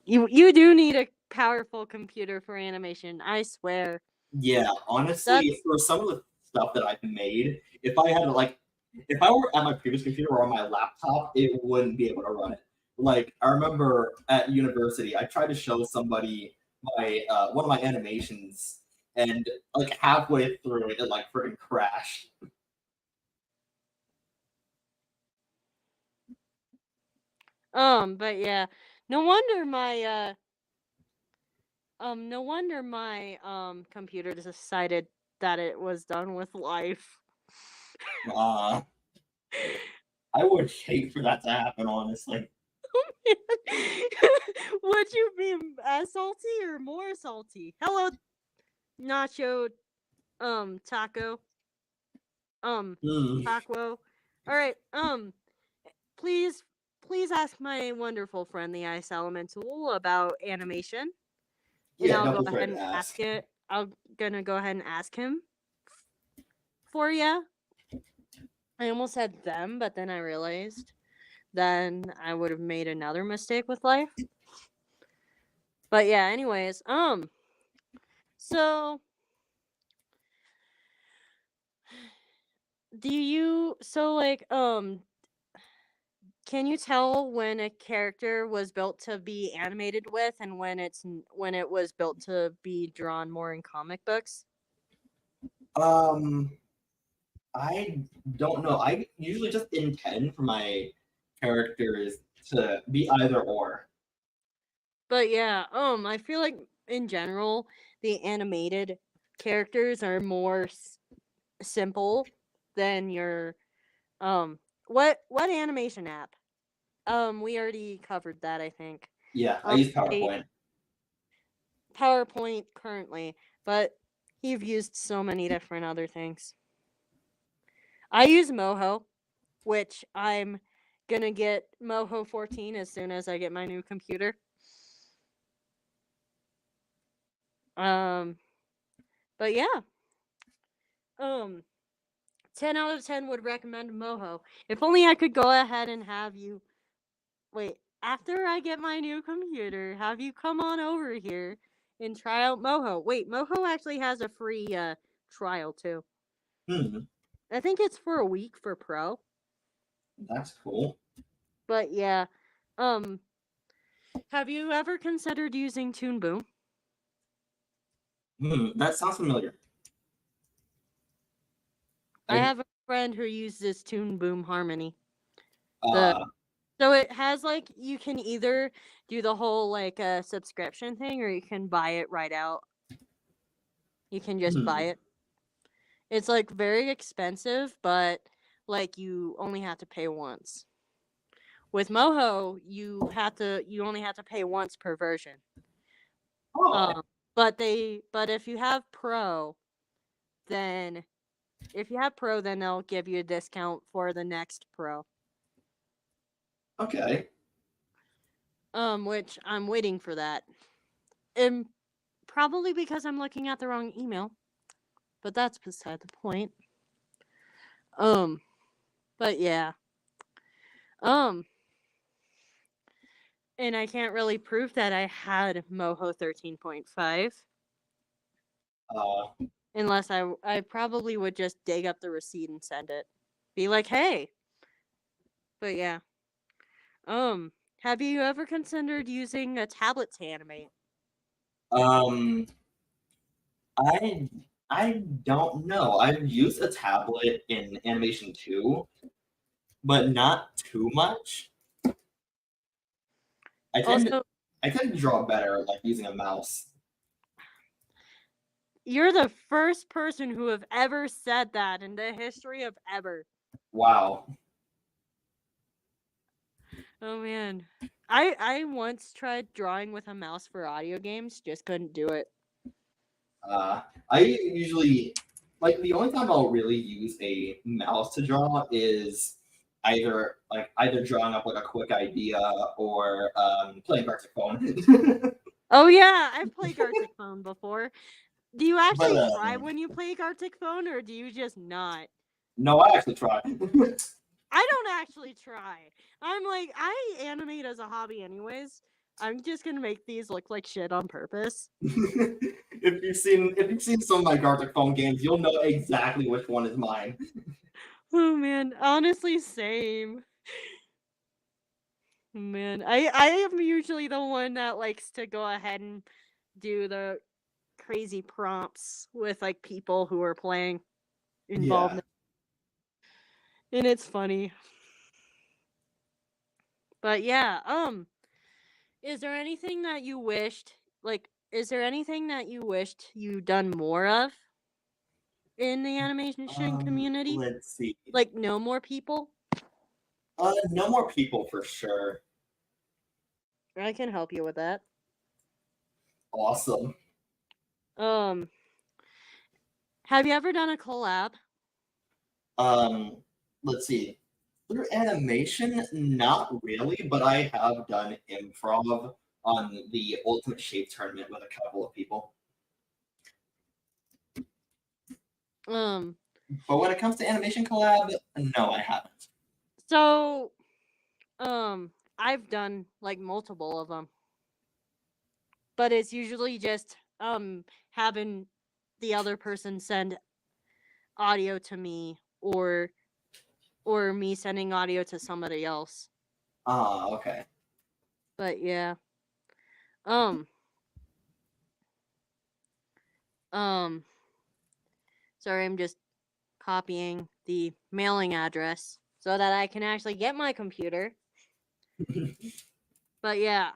You do need a powerful computer for animation, I swear. Yeah, honestly, That's for some of the stuff that I've made, if I had like if I were at my previous computer or on my laptop, it wouldn't be able to run it. Like I remember at university, I tried to show somebody my one of my animations, and like halfway through it like freaking crashed. but yeah. No wonder my no wonder my computer decided that it was done with life. Uh, I would hate for that to happen, honestly. Would you be as salty or more salty? Hello, Nacho taco. Um Hmm. Taco. Alright, please please ask my wonderful friend the Ice Elemental about animation. And Yeah, I'll don't go be ahead afraid and to ask ask. it. I'm gonna go ahead and ask him for you. I almost said them, but then I realized then I would have made another mistake with life. But yeah, anyways, so can you tell when a character was built to be animated with and when it was built to be drawn more in comic books? Um, I don't know. I usually just intend for my characters to be either or. But yeah, I feel like in general the animated characters are more simple than your what animation app? We already covered that, I think. Yeah, I use I PowerPoint. PowerPoint currently, but you've used so many different other things. I use Moho, which I'm gonna get Moho 14 as soon as I get my new computer. Um, but yeah, um, 10 out of 10 would recommend Moho. If only I could go ahead and have you wait after I get my new computer, have you come on over here and try out Moho. Wait, Moho actually has a free trial too. Hmm, I think it's for a week for Pro. that's cool. But yeah, um, have you ever considered using Toon Boom? That sounds familiar. I I have a friend who uses Toon Boom Harmony. The uh So it has like you can either do the whole like subscription thing or you can buy it right out. You can just buy Hmm. it. It's like very expensive, but like you only have to pay once. With Moho, you only have to pay once per version. Oh, Um, but if you have Pro, then then they'll give you a discount for the next Pro. okay. Which I'm waiting for that. And probably because I'm looking at the wrong email, but that's beside the point. Um, but yeah. Um, and I can't really prove that I had Moho 13.5 Uh, unless I probably would just dig up the receipt and send it. Be like, "Hey." But yeah. Um, have you ever considered using a tablet to animate? um, I I don't know. I've used a tablet in animation too, but not too much. I tend Also, I tend to draw better like using a mouse. you're the first person who have ever said that in the history of ever. Wow. Oh man. I once tried drawing with a mouse for audio games, just couldn't do it. I usually like the only time I'll really use a mouse to draw is either drawing up like a quick idea or playing Gartic Phone. Oh yeah, I've played Gartic Phone before. Do you but actually try when you play Gartic Phone or do you just not? no, I actually try. I don't actually try. I'm like, I animate as a hobby anyways. I'm just gonna make these look like shit on purpose. If you've seen some of my Gartic Phone games, you'll know exactly which one is mine. Oh man, honestly, same. Man, I am usually the one that likes to go ahead and do the crazy prompts with like people who are playing involved, Yeah. and it's funny. But yeah, is there anything that you wished is there anything that you wished you done more of in the animation community? Let's see. Like know more people? No more people for sure. I can help you with that. Awesome. Um, have you ever done a collab? Um, let's see. Through animation, not really, but I have done improv on the Ultimate Shape tournament with a couple of people. Um, But when it comes to animation collab, no, I haven't. so I've done like multiple of them, but it's usually just having the other person send audio to me or me sending audio to somebody else. Ah, okay. But yeah. Um um sorry, I'm just copying the mailing address so that I can actually get my computer. But yeah,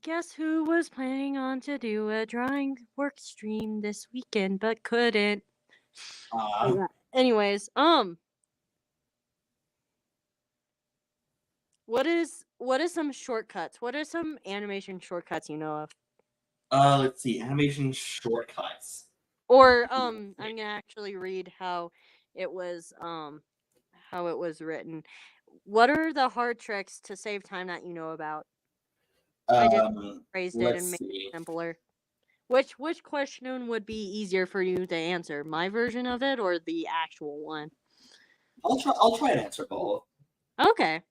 guess who was planning on to do a drawing work stream this weekend but couldn't. But Uh, yeah. Anyways, what is some shortcuts? What are some animation shortcuts you know of? let's see. Animation shortcuts. Or I'm gonna actually read it was how it was written. What are the hard tricks to save time that you know about? I just phrased it Let's and made see. it simpler. Which question would be easier for you to answer? My version of it or the actual one? I'll try and answer both. Okay.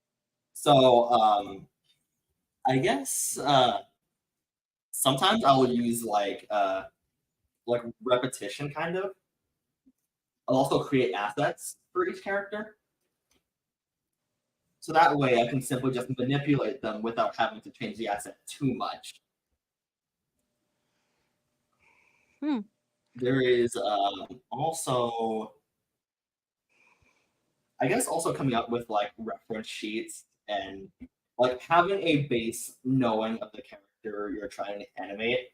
So, I guess sometimes I will use like repetition kind of. I'll also create assets for each character. So that way I can simply just manipulate them without having to change the asset too much. Hmm. There is also I guess also coming up with like reference sheets and like having a base knowing of the character you're trying to animate,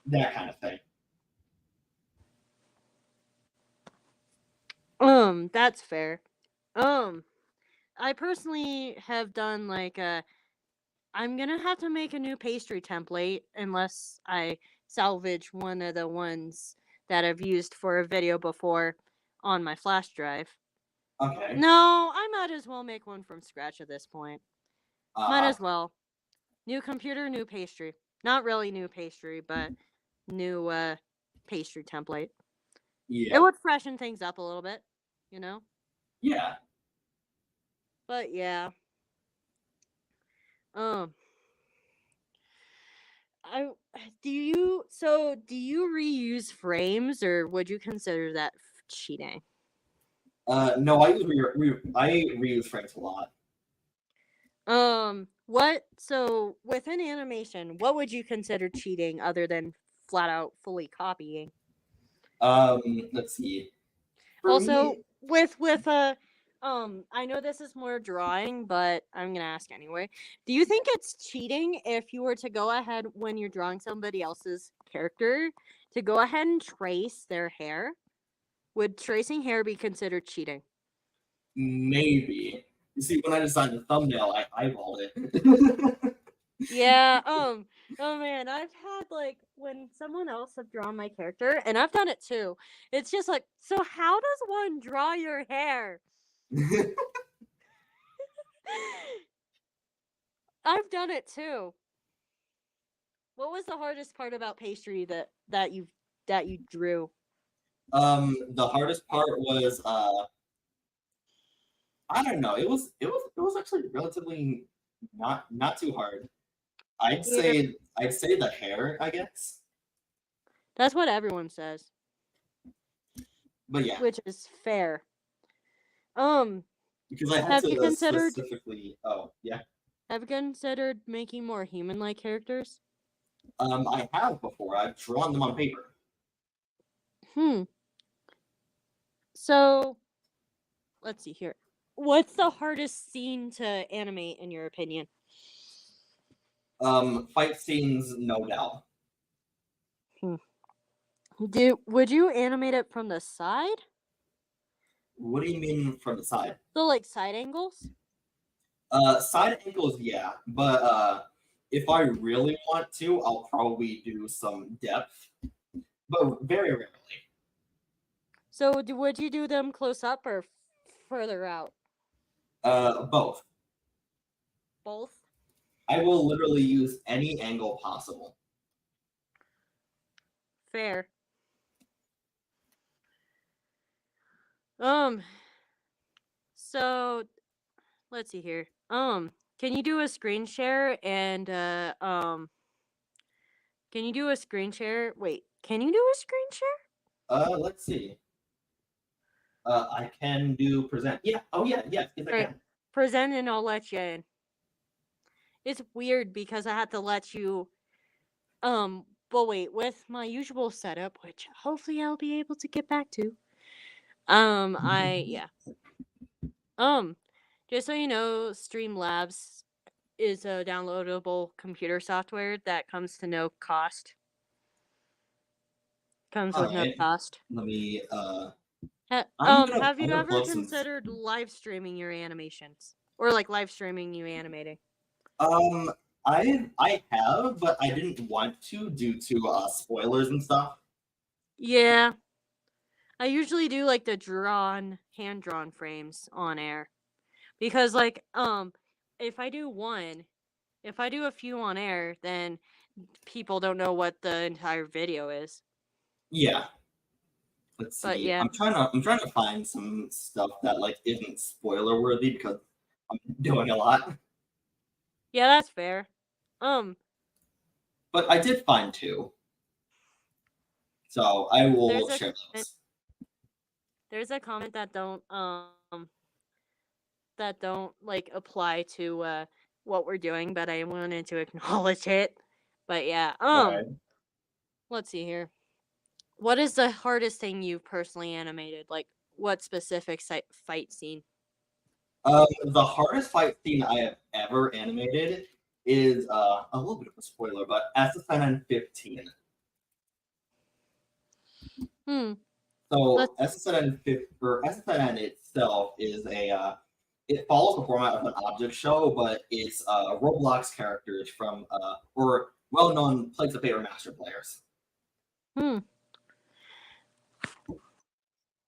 that kind of thing. That's fair. Um, I personally have done like I'm gonna have to make a new pastry template unless I salvage one of the ones that I've used for a video before on my flash drive. Okay. No, I might as well make one from scratch at this point. Might Uh as well. New computer, new pastry. Not really new pastry, but new pastry template. It yeah. would freshen things up a little bit, you know? Yeah. But yeah. Um I do you reuse frames or would you consider that cheating? No, I reuse frames a lot. What so within animation, what would you consider cheating other than flat out fully copying? Let's see. For Also, me, I know this is more drawing, but I'm gonna ask anyway. Do you think it's cheating if you were to go ahead when you're drawing somebody else's character to go ahead and trace their hair? Would tracing hair be considered cheating? maybe. You see, when I designed the thumbnail, I eyeballed it. Yeah, oh man, I've had like when someone else have drawn my character, and I've done it too. It's just like, so how does one draw your hair? I've done it too. What was the hardest part about pastry that you drew? The hardest part was I don't know. It was actually relatively not too hard. Yeah, I'd say the hair, I guess. that's what everyone says, But yeah, which is fair. Um, because I had have you to considered specifically. Oh yeah. have you considered making more human-like characters? I have before. I've drawn them on paper. Hmm. So let's see here. What's the hardest scene to animate in your opinion? Fight scenes, no doubt. Hmm. Would you animate it from the side? What do you mean from the side? So like side angles? Side angles, yeah, but if I really want to, I'll probably do some depth, but very rarely. So would you do them close up or further out? Both. Both? I will literally use any angle possible. Fair. Um, so let's see here. Can you do a screen share and can you do a screen share? Wait, can you do a screen share? Let's see. I can do present. Yeah. Oh yeah. Yes. Yes, I All right, can. present and I'll let you in. It's weird because I had to let you but wait, with my usual setup, which hopefully I'll be able to get back to. I yeah. Um, just so you know, Streamlabs is a downloadable computer software that comes to no cost. Comes All with no right. cost. Let me. Have I'm you gonna ever plug some. considered live streaming your animations? Or like live streaming you animating? Um, I have, but I didn't want to due to spoilers and stuff. Yeah. I usually do like the hand drawn frames on air. Because like if I do one, if I do a few on air, then people don't know what the entire video is. Yeah. Let's But see. yeah. I'm trying to find some stuff that like isn't spoiler worthy because I'm doing a lot. Yeah, that's fair. Um But I did find two, so I there's will a share comment those. there's a comment that don't like apply to what we're doing, but I wanted to acknowledge it. But yeah, All right. let's see here. What is the hardest thing you've personally animated? Like what specific fight scene? The hardest fight scene I have ever animated is a little bit of a spoiler, but SSN 15. Hmm. Let's. So SSN 15 or SSN itself is it follows the format of an object show, but it's Roblox characters from or well-known Plagues of Fate Master players. Hmm.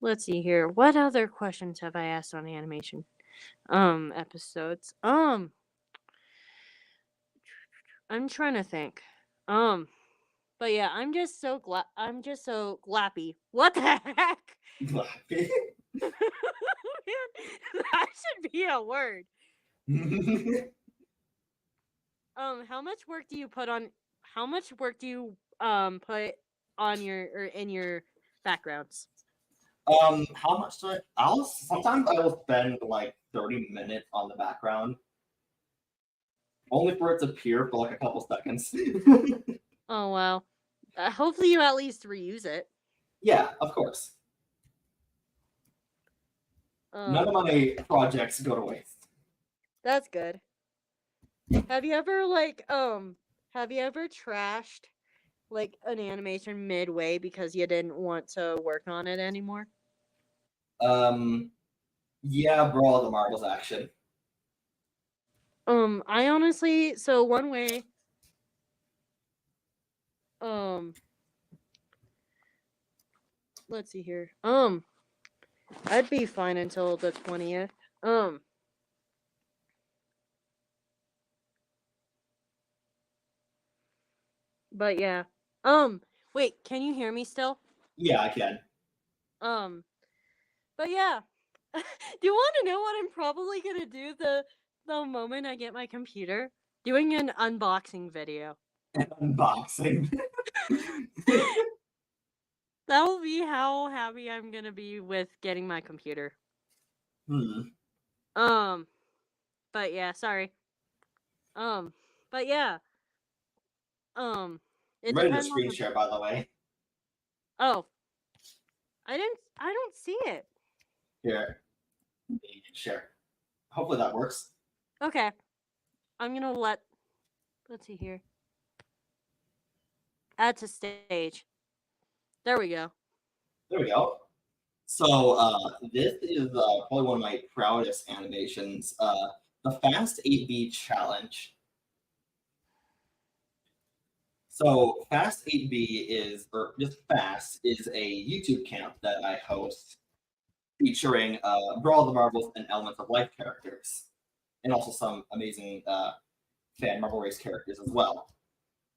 Let's see here. What other questions have I asked on animation episodes? I'm trying to think. Um, but yeah, I'm just so glappy. What the heck? Man, that should be a word. How much work do you put on? How much work do you put on your or in your backgrounds? How much do sometimes I will spend like 30 minutes on the background, only for it to appear for like a couple seconds. Oh wow. Hopefully you at least reuse it. Yeah, of course. None of Um, my projects go to waste. that's good. Have you ever have you ever trashed like an animation midway because you didn't want to work on it anymore? Um, yeah, Brawl of the Marbles action. I honestly, so one way, um, let's see here. I'd be fine until the 20th. Um, but yeah. Wait, can you hear me still? Yeah, I can. Um, but yeah. Do you want to know what I'm probably gonna do the moment I get my computer? Doing an unboxing video. Unboxing. That will be how happy I'm gonna be with getting my computer. Hmm. Um, but yeah, sorry. Um, but yeah. Um, it I'm ready to depends on screen the. share, by the way. Oh, I don't see it. Here, share. Hopefully that works. Okay, I'm gonna let's see here. Add to stage. There we go. There we go. So this is probably one of my proudest animations. The Fast 8B challenge. So Fast 8B is, or just Fast, is a YouTube camp that I host featuring Brawl of the Marbles and Elements of Life characters, and also some amazing fan Marble Race characters as well.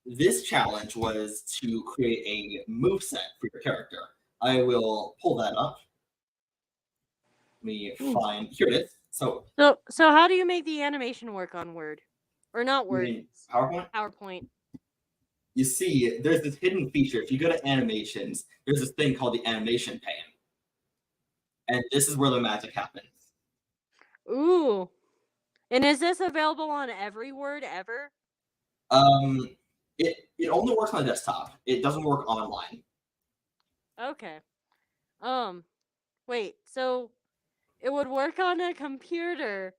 This challenge was to create a move set for your character. I will pull that up. Let me find, here it is. So, So how do you make the animation work on Word, or not you Word? mean PowerPoint? PowerPoint. You see, there's this hidden feature. If you go to animations, there's this thing called the animation pane. And this is where the magic happens. Ooh. And is this available on every Word ever? Um, it only works on a desktop. It doesn't work online. Okay. Um, wait. So it would work on a computer.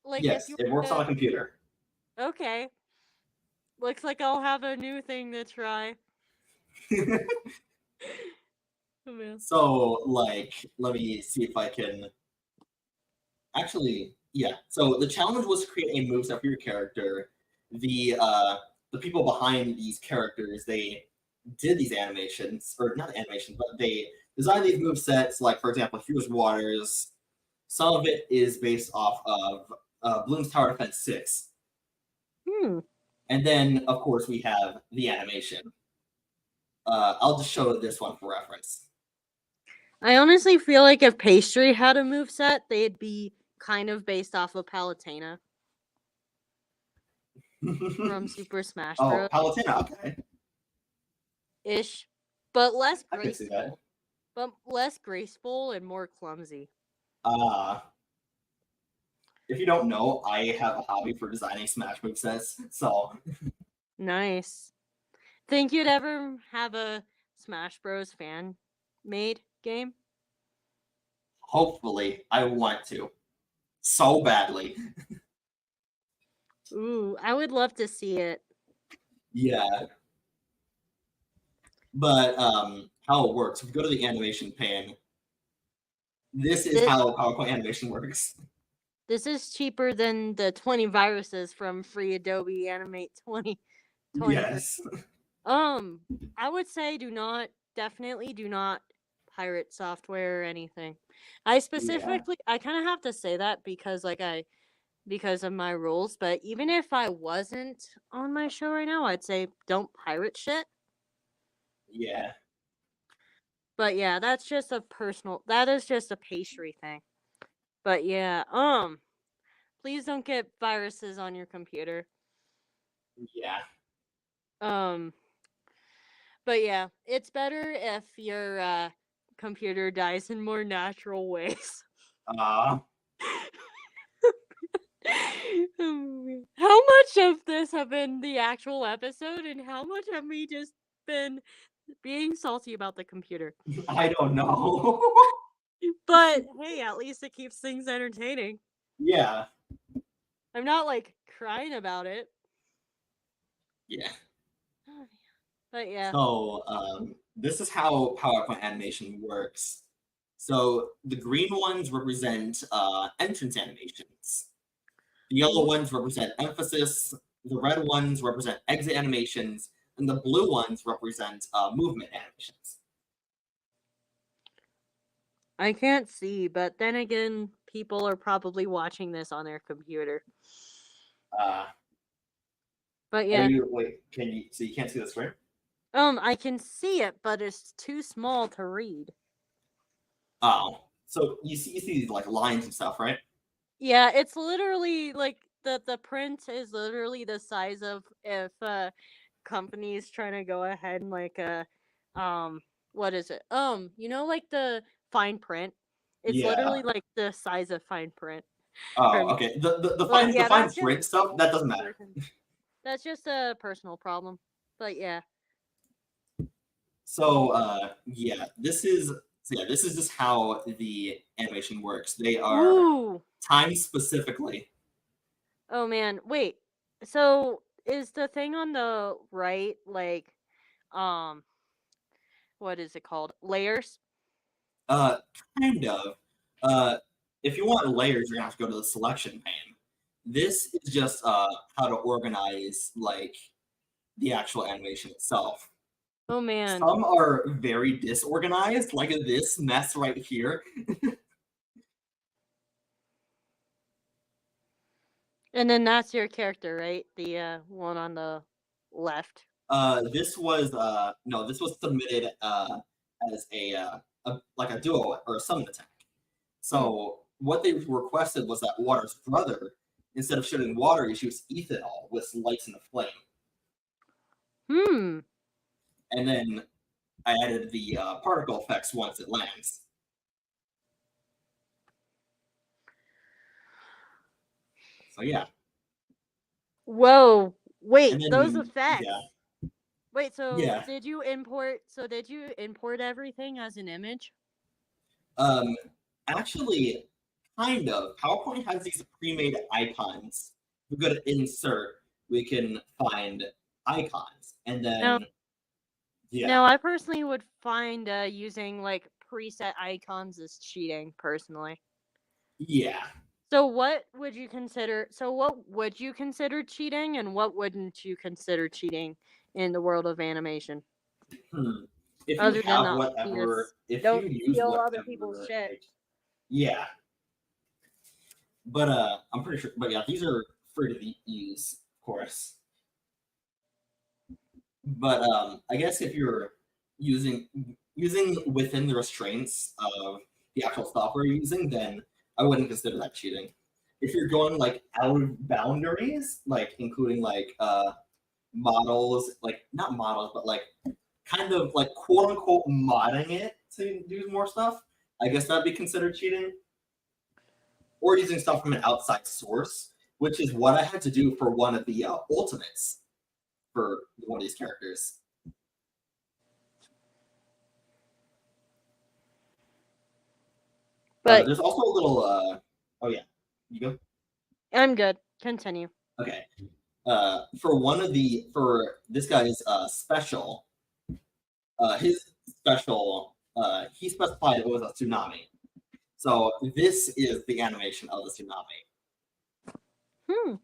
Like if Yes, you it works on a computer. okay. Looks like I'll have a new thing to try. Oh man. So, like, let me see if I can actually. Yeah. So the challenge was to create a moveset for your character. The people behind these characters, they did these animations, or not animations, but they designed these move sets. Like, for example, Here's Waters. Some of it is based off of Bloom's Tower Defense 6. Hmm. And then, of course, we have the animation. I'll just show this one for reference. I honestly feel like if Pastry had a move set, they'd be kind of based off of Palutena from Super Smash Oh, Bros. Palutena, okay. Ish, but less I can see that. graceful. But less graceful and more clumsy. Uh, if you don't know, I have a hobby for designing Smash movesets. So, Nice. Think you'd ever have a Smash Bros fan made? game? Hopefully, I want to so badly. Ooh, I would love to see it. Yeah. But how it works, if you go to the animation pane, this is This, how PowerPoint animation works. this is cheaper than the 20 viruses from free Adobe Animate 2023. Yes. I would say definitely do not pirate software or anything. I Yeah. specifically, I kind of have to say that because of my rules, but even if I wasn't on my show right now, I'd say don't pirate shit. Yeah. But yeah, that is just a pastry thing. But yeah, please don't get viruses on your computer. Yeah. Um, but yeah, it's better if your computer dies in more natural ways. Uh, How much of this have been the actual episode, and how much have we just been being salty about the computer? I don't know. But hey, at least it keeps things entertaining. Yeah. I'm not like crying about it. Yeah. But yeah. So this is how PowerPoint animation works. So the green ones represent entrance animations. The yellow ones represent emphasis. The red ones represent exit animations, and the blue ones represent movement animations. I can't see, but then again, people are probably watching this on their computer. Uh, But are yeah. you wait? Can you? So you can't see the screen? I can see it, but it's too small to read. Oh, so you see these like lines and stuff, right? Yeah, it's literally like the print is literally the size of if companies trying to go ahead and like um what is it? Like the fine print. It's Yeah. literally like the size of fine print. Oh, From okay. The But fine the yeah, fine print stuff that doesn't matter. that's just a personal problem. But yeah. So yeah, this is just how the animation works. They are Ooh. timed specifically. Oh man, wait. So is the thing on the right like um what is it called? Layers? Uh, kind of. Uh, if you want layers, you're gonna have to go to the selection pane. This is just how to organize like the actual animation itself. Oh man. Some are very disorganized, like this mess right here. And then that's your character, right? The one on the left. This was no, this was submitted as a like a duo or a summon attack. Hmm. So what they requested was that Water's brother, instead of shooting water, he shoots ethanol with lights in the flame. Hmm. And then I added the particle effects once it lands. So yeah, Whoa. and Wait, those then yeah, effects. Wait, yeah. did you import everything as an image? Um, actually, kind of. PowerPoint has these pre-made icons. If we go to insert, we can find icons, and No. then yeah, No, I personally would find using like preset icons as cheating personally. yeah. So what would you consider cheating and what wouldn't you consider cheating in the world of animation? Hmm. If you Other than have the whatever, obvious, if you don't use steal other people's whatever, shit. like, yeah. But I'm pretty sure. But yeah, these are free to use, of course. But I guess if you're using within the restraints of the actual software you're using, then I wouldn't consider that cheating. If you're going like out of boundaries, like including like models, like not models, but like kind of like quote unquote modding it to do more stuff, I guess that'd be considered cheating. Or using stuff from an outside source, which is what I had to do for one of the ultimates for one of these characters. But There's also a little. Oh yeah, you go. I'm good. Continue. Okay. For this guy's special, his special, he specified it was a tsunami. So this is the animation of the tsunami. Hmm.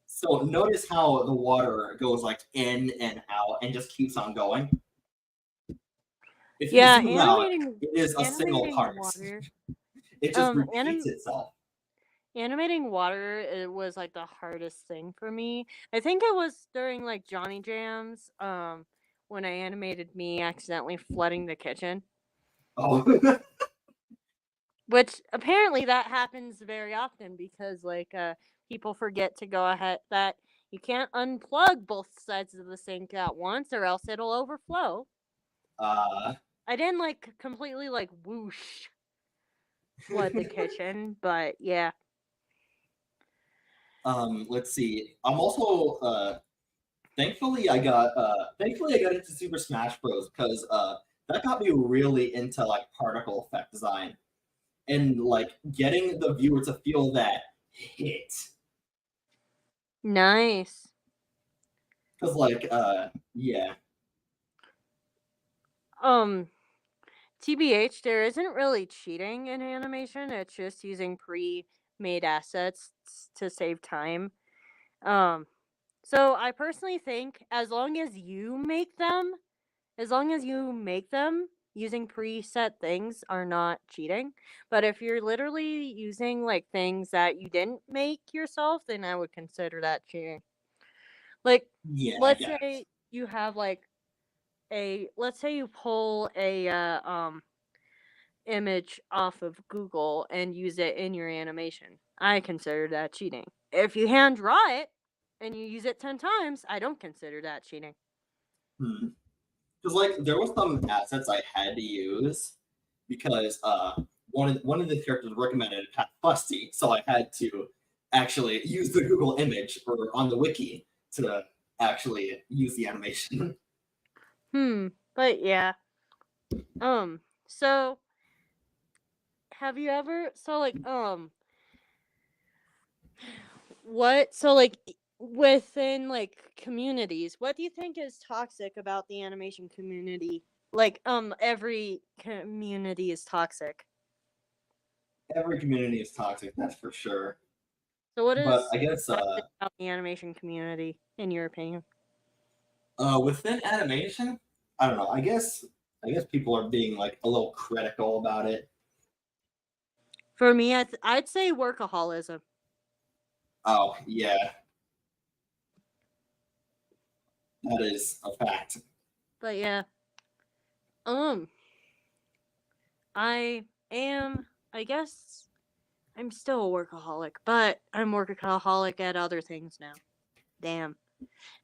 So notice how the water goes like in and out and just keeps on going. If you Yeah, zoom out, it is a single animating part. water. It just repeats Anim itself. Animating water, it was like the hardest thing for me. I think it was during like Johnny Jams, when I animated me accidentally flooding the kitchen. Oh, Which apparently that happens very often because people forget to go ahead that you can't unplug both sides of the sink at once or else it'll overflow. uh, I didn't completely whoosh flood the kitchen, but yeah. let's see. I'm also thankfully I got into Super Smash Bros. Because that got me really into like particle effect design and like getting the viewer to feel that hit. Nice. Because like yeah. Um TBH, there isn't really cheating in animation. It's just using pre-made assets to save time. Um so I personally think as long as you make them using preset things are not cheating. But if you're literally using things that you didn't make yourself, then I would consider that cheating. Like, Yeah, I let's guess. say you have let's say you pull a image off of Google and use it in your animation. I consider that cheating. If you hand draw it and you use it 10 times, I don't consider that cheating. Hmm. Because like there was some assets I had to use because one of the characters recommended Pastry, so I had to actually use the Google image or on the wiki to actually use the animation. But yeah. So have you ever what so like within communities, what do you think is toxic about the animation community? Every community is toxic. Every community is toxic, that's for sure. So what But is I guess toxic about the animation community in your opinion? within animation, I don't know. I guess people are being like a little critical about it. For me, I'd say workaholism. Oh yeah, that is a fact. But yeah, um I am I guess I'm still a workaholic, but I'm workaholic at other things now. Damn.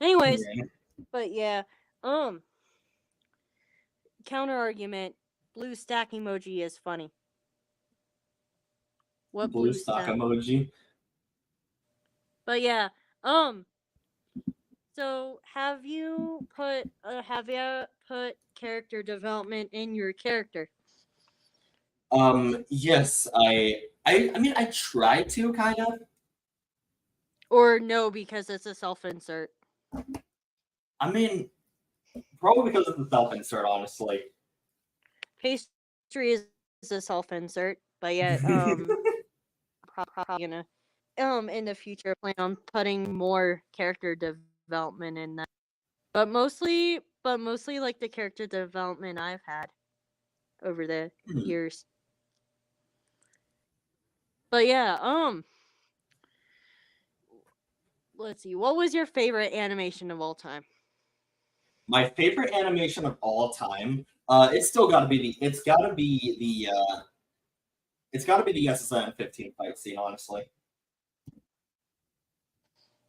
Anyways, Yeah. but yeah, um, counter argument: blue stack emoji is funny. What Blue blue stock stack? emoji. But yeah, um. So have you put character development in your character, Yes, I mean I try to kind of. or no because it's a self insert? I mean, probably because it's a self-insert, honestly. Pastry is a self insert, but yet probably gonna in the future plan on putting more character development in that. But mostly like the character development I've had over the Hmm. years. But yeah, let's see. What was your favorite animation of all time? My favorite animation of all time. It's still got to be the SSN 15 fight scene. Honestly,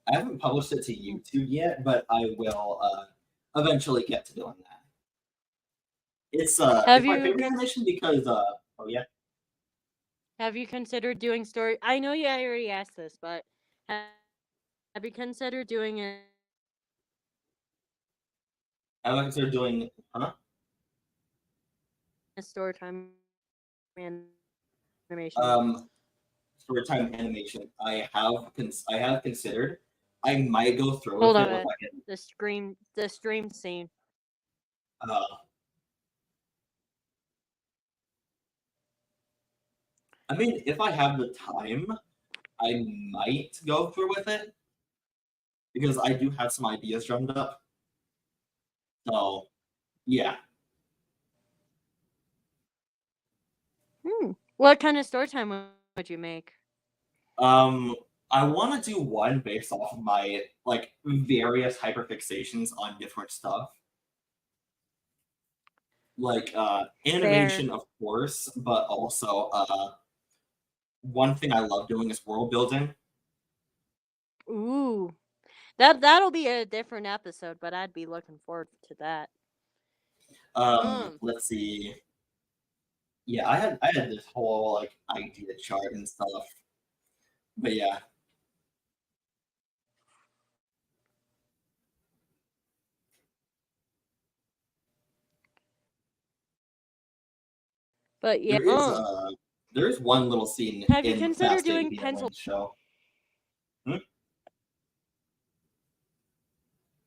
I haven't published it to YouTube yet, but I will eventually get to doing that. Have It's my you favorite cons- animation because oh yeah, have you considered doing story? I know you already asked this, but have you considered doing I like they're doing huh? a story time animation. Story time animation. I have considered. I might go through Hold with on, it if I can. the stream scene. Uh, I mean, if I have the time, I might go through with it because I do have some ideas drummed up. So yeah. What kind of story time would you make? Um, I want to do one based off of my like various hyperfixations on different stuff, like Fair. animation, of course, but also one thing I love doing is world building. Ooh, that'll be a different episode, but I'd be looking forward to that. Let's see. Yeah, I had this whole like idea chart and stuff, but yeah, But yeah, there is uh there is one little scene have you in considered Fast doing Eight the pencil? Animated Show. Hmm?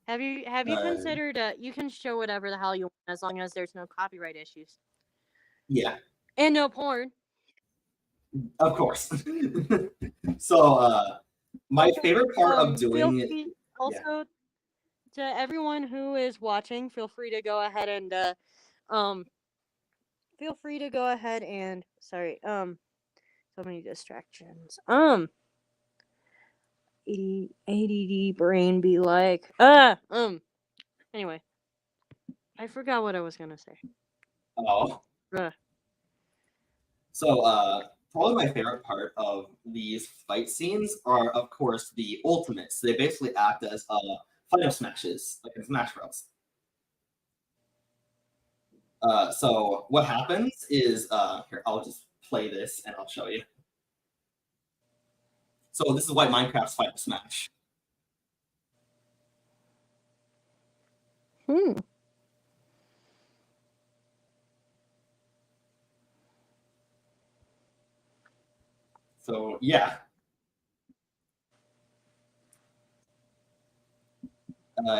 Have you Uh, considered? You can show whatever the hell you want as long as there's no copyright issues yeah, and no porn. of course. So my Also, favorite part of feel doing free yeah. also to everyone who is watching. Feel free to go ahead and um feel free to go ahead and sorry so many distractions. ADD brain be like anyway, I forgot what I was gonna say. Oh, Ugh. so probably my favorite part of these fight scenes are of course the ultimates. They basically act as final smashes, like in Smash Bros. So what happens is here I'll just play this and I'll show you. So this is White Minecraft's Final Smash. Hmm. So yeah,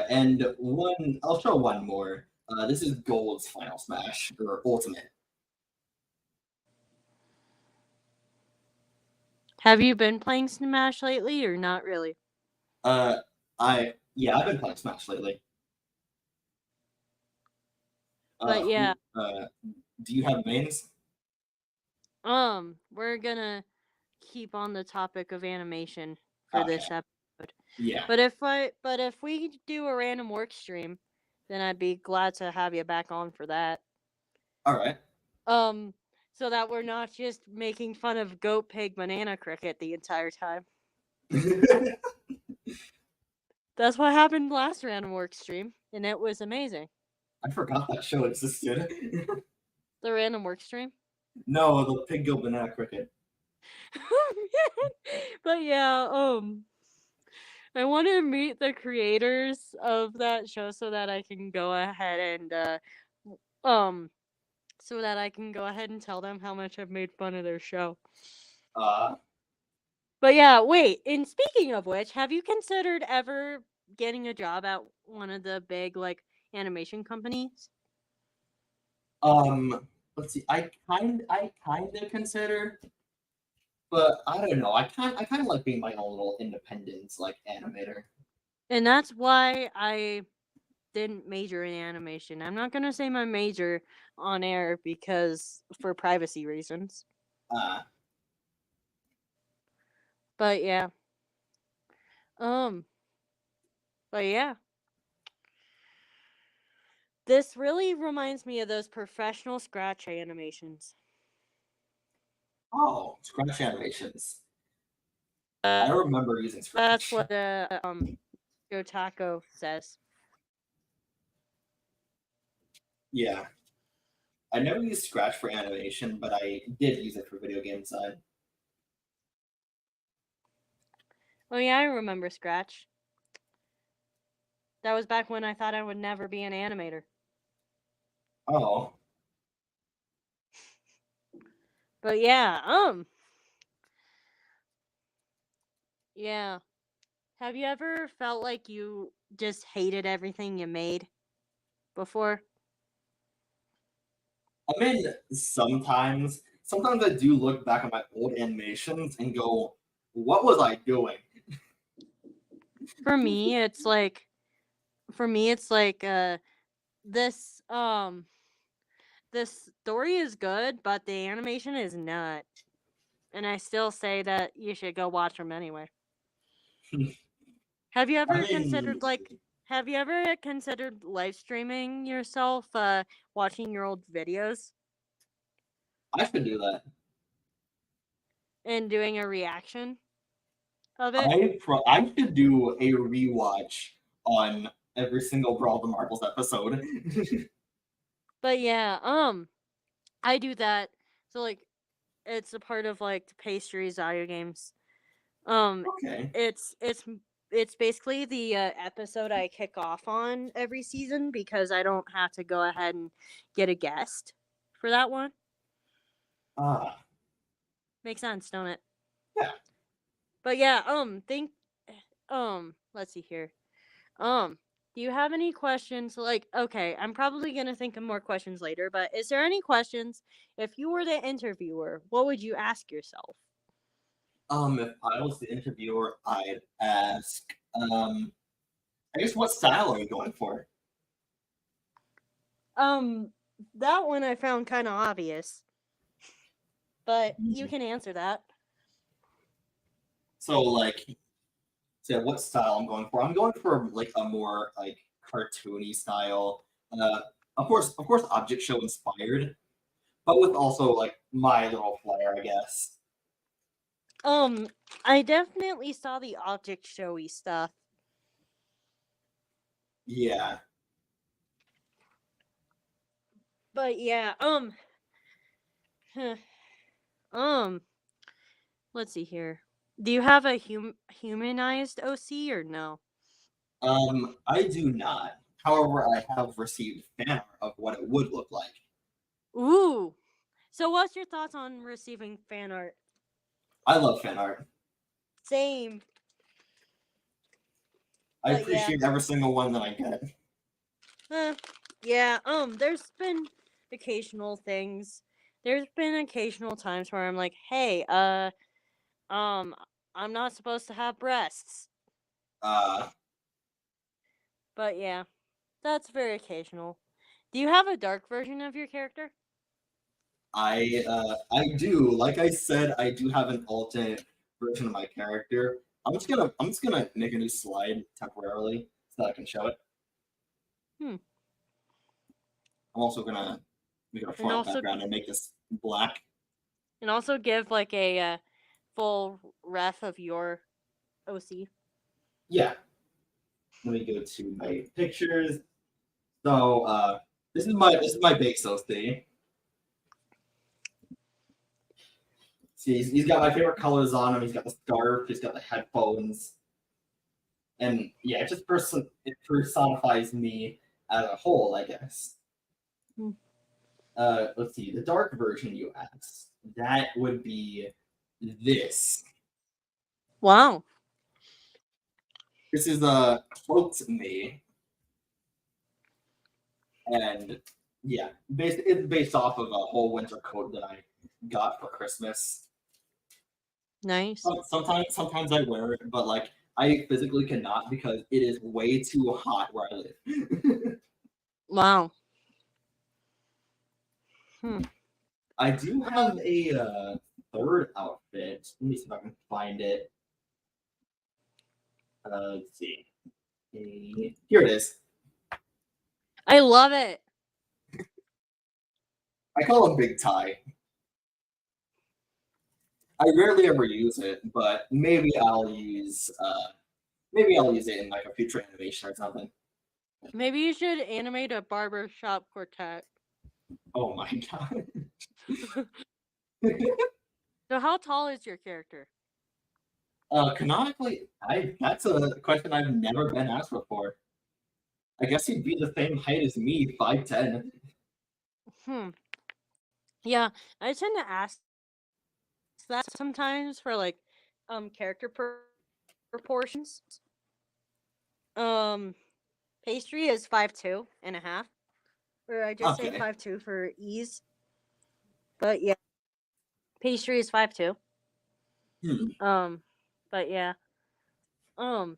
and one I'll show one more. This is Gold's Final Smash or Ultimate. Have you been playing Smash lately or not really? Uh, I've been playing Smash lately. But yeah, Do you have mains? we're gonna keep on the topic of animation for Okay, this episode. yeah. But if we do a random work stream, then I'd be glad to have you back on for that. All right. Um, so that we're not just making fun of goat, pig, banana, cricket the entire time. That's what happened last random work stream, and it was amazing. I forgot that show existed. The random work stream. No, the Pig Gill Banana Cricket. But yeah, I want to meet the creators of that show so that I can go ahead and um so that I can go ahead and tell them how much I've made fun of their show. Uh, But yeah, wait, and speaking of which, have you considered ever getting a job at one of the big like animation companies? let's see. I kind of consider, but I don't know. I kind of like being my own little independent like animator. And that's why I didn't major in animation. I'm not going to say my major on air because for privacy reasons. Uh, But yeah. Um but yeah. This really reminds me of those professional scratch animations. oh, Scratch animations. I remember using That's Scratch. what Yotako says. Yeah, I never used Scratch for animation, but I did use it for video game side. Oh yeah, I remember Scratch. That was back when I thought I would never be an animator. Oh, But yeah. Have you ever felt like you just hated everything you made before? I mean, sometimes I do look back at my old animations and go, "What was I doing?" For me, it's like this this story is good, but the animation is not. And I still say that you should go watch them anyway. Have you I ever mean, considered have you ever considered live streaming yourself watching your old videos I should do that. and doing a reaction of it? I should do a rewatch on every single Brawl the Marbles episode. But yeah, I do that. So like it's a part of like the Pastry's audio games. Um Okay. it's it's it's basically the episode I kick off on every season because I don't have to go ahead and get a guest for that one. Ah, Makes sense, don't it? yeah. But yeah, let's see here. Um, do you have any questions? Like, okay, I'm probably gonna think of more questions later, but is there any questions if you were the interviewer, what would you ask yourself? If I was the interviewer, I'd ask, I guess what style are you going for? Um, that one I found kind of obvious, but you Mhm. can answer that. So like, say what style I'm going for. I'm going for like a more like cartoony style. Uh, of course, object show inspired, but with also like my little flair, I guess. Um, I definitely saw the object showy stuff, Yeah. but yeah, um, let's see here. Do you have a humanized OC or no? I do not. However, I have received fan art of what it would look like. Ooh. So what's your thoughts on receiving fan art? I love fan art. Same. I But yeah. appreciate every single one that I get. Uh, yeah, there's been occasional things. There's been occasional times where I'm like, "Hey, um I'm not supposed to have breasts." Uh, But yeah, that's very occasional. Do you have a dark version of your character? I do. Like I said, I do have an alternate version of my character. I'm just gonna make a new slide temporarily so that I can show it. Hmm. I'm also gonna make it a And front also background and make this black. give like a full ref of your OC. Yeah. Let me go to my pictures. So this is my bake sauce thing. See, he's got my favorite colors on him. He's got the scarf. He's got the headphones, and yeah, it personifies me as a whole, I guess. Hmm. Let's see, the dark version you asked. That would be this. Wow. This is a cloaked me, and yeah, it's based off of a whole winter coat that I got for Christmas. Nice. Sometimes I wear it, but like I physically cannot because it is way too hot where I live. Wow. Hmm. I do have Um, a third outfit. Let me see if I can find it. Let's see. Here it is. I love it. I call him Big Tie. I rarely ever use it, but maybe I'll use it in like a future animation or something. Maybe you should animate a barbershop quartet. Oh my god. So how tall is your character? Canonically, I that's a question I've never been asked before. I guess he'd be the same height as me, 5'10". Hmm. Yeah, I tend to ask that sometimes for like character proportions. Pastry is 5'2.5", or I just say Okay. 5'2" for ease. But yeah, Pastry is 5'2". Hmm. But yeah, um,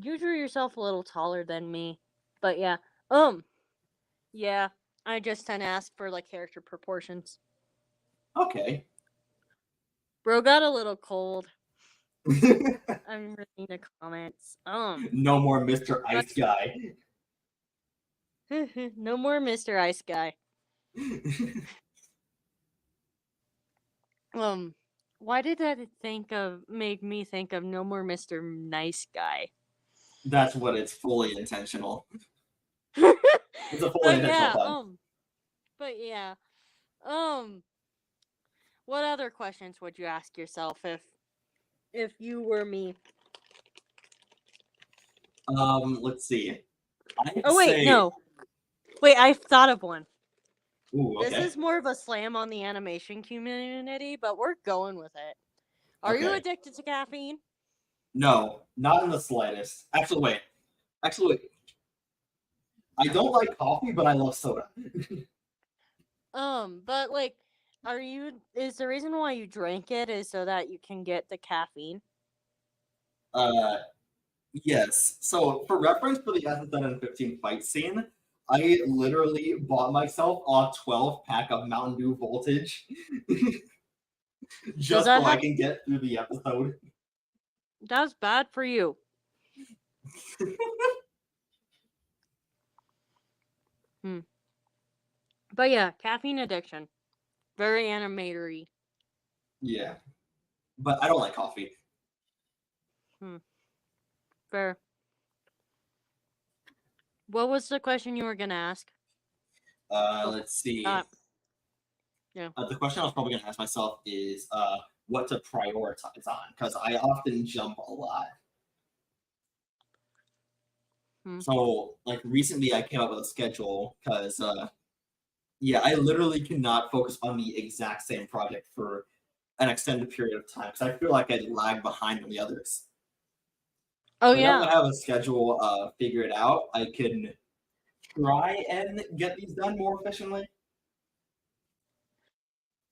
you drew yourself a little taller than me. But yeah, yeah, I just tend to ask for like character proportions. Okay. Bro got a little cold. I'm reading the comments. No more Mr. Ice Guy. No more Mr. Ice Guy. Um, why did that make me think of no more Mr. Nice Guy? That's what it's fully intentional. but It's a fully intentional yeah, pun. but yeah, um, what other questions would you ask yourself if you were me? Let's see. I'd Oh wait, say. no, wait, I thought of one. Ooh, This okay. is more of a slam on the animation community, but we're going with it. Are you Okay. addicted to caffeine? No, not in the slightest. Actually, wait. Actually, wait. I don't like coffee, but I love soda. But like, is the reason why you drink it is so that you can get the caffeine? Uh, yes. So, for reference for the SSN15 fight scene, I literally bought myself a 12 pack of Mountain Dew Voltage Does just that so I have, can get through the episode. that's bad for you. Hmm. But yeah, caffeine addiction. Very animatory. Yeah, but I don't like coffee. Hmm. Fair. What was the question you were gonna ask? Before Let's see. that? Yeah. The question I was probably going to ask myself is what to prioritize on because I often jump a lot. Hmm. So, like recently, I came up with a schedule because, yeah, I literally cannot focus on the exact same project for an extended period of time because I feel like I lag behind on the others. Oh But now that yeah. I have a schedule figured out, I can try and get these done more efficiently.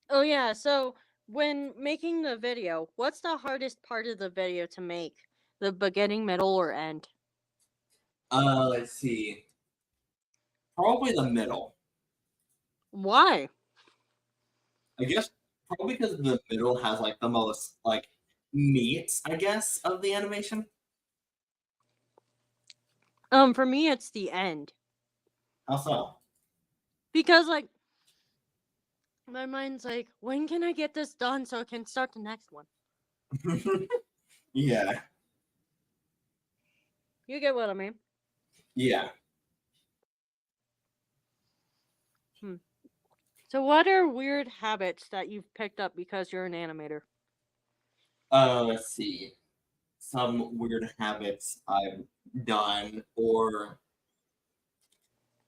Oh yeah. So when making the video, what's the hardest part of the video to make? The beginning, middle, or end? Let's see. Probably the middle. Why? I guess probably because the middle has like the most like meat, I guess, of the animation. For me, it's the end How so? because like my mind's like, when can I get this done so I can start the next one? Yeah, You get what I mean? yeah. Hmm. So, what are weird habits that you've picked up because you're an animator? Let's see. Some weird habits I've done, or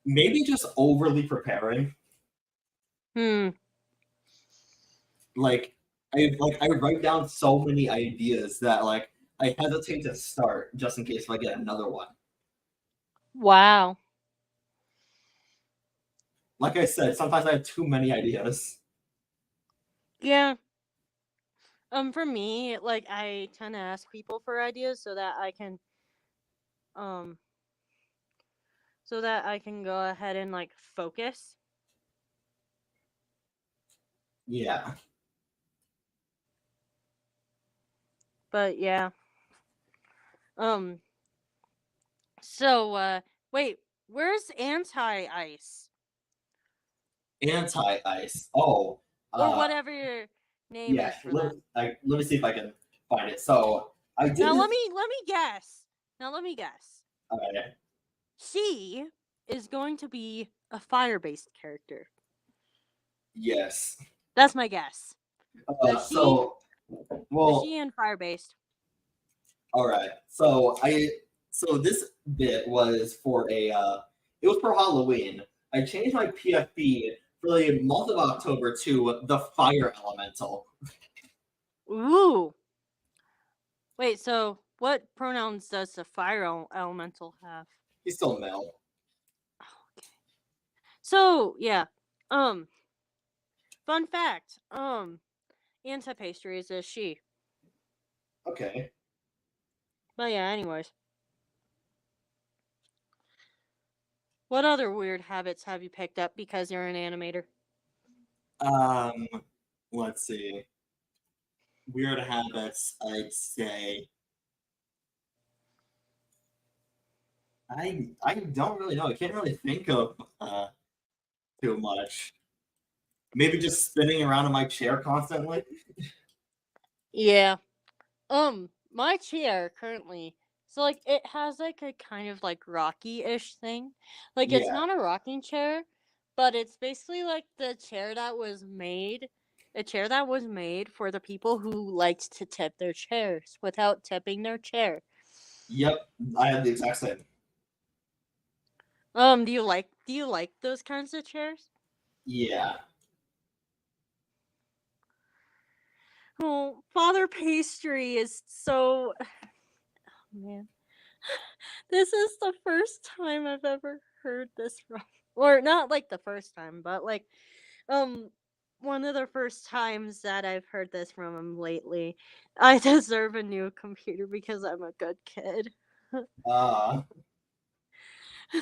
maybe just overly preparing. Hmm. I write down so many ideas that like I hesitate to start just in case if I get another one. Wow. Like I said, sometimes I have too many ideas. Yeah. For me, like I tend to ask people for ideas um, so that I can go ahead and like focus. Yeah. But yeah. Um. So, wait. Where's anti ice Anti-ice. Oh, or uh, whatever your name yeah. is for them? Let me see if I can find it. So I did Now this. let me guess. Now let me guess. Okay. She is going to be a fire-based character. Yes. That's my guess. The she, So the well, she and fire-based. all right. So this bit was for a it was for Halloween. I changed my PFP for the month of October to the Fire Elemental. Ooh. Wait, so what pronouns does the fire elemental have? He's still male. Okay. So, yeah. Fun fact. Anti-pastry is a she. Okay. But yeah, anyways. What other weird habits have you picked up because you're an animator? Um, let's see. Weird habits, I'd say. I don't really know. I can't really think of too much. Maybe just spinning around in my chair constantly. Yeah. My chair currently, so like it has like a kind of like rocky-ish thing. Like it's Yeah. not a rocking chair, but it's basically like the chair that was made, a chair that was made for the people who liked to tip their chairs without tipping their chair. Yep. I have the exact same. Do you like those kinds of chairs? Yeah. Oh, Father Pastry is so man. This is the first time I've ever heard this from, or not like the first time, but like um one of the first times that I've heard this from him lately. I deserve a new computer because I'm a good kid. Uh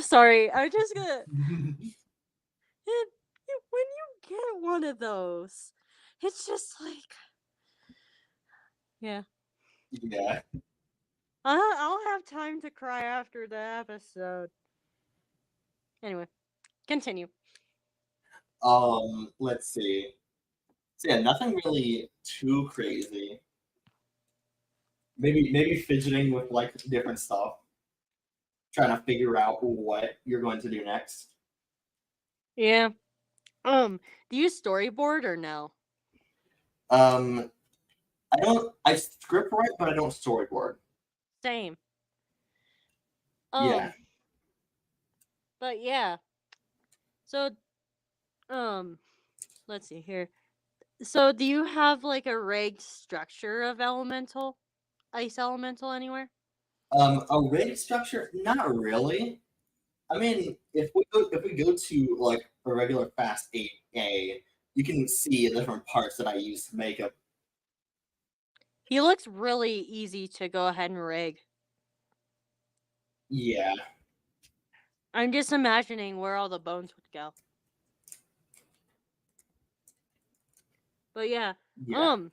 Sorry, I'm just gonna. When you get one of those, it's just like, yeah. yeah. I'll have time to cry after the episode. Anyway, continue. Let's see. So yeah, nothing really too crazy. Maybe fidgeting with like different stuff, trying to figure out what you're going to do next. Yeah. Um, do you storyboard or no? Um, I script write, but I don't storyboard. Same. Yeah. Um, but yeah. So, um, let's see here. So, do you have like a rigged structure of elemental, ice elemental anywhere? A raid structure, not really. I mean, if we go to like a regular fast 8A, you can see the different parts that I use to make it. He looks really easy to go ahead and rig. Yeah, I'm just imagining where all the bones would go. But yeah, yeah. um,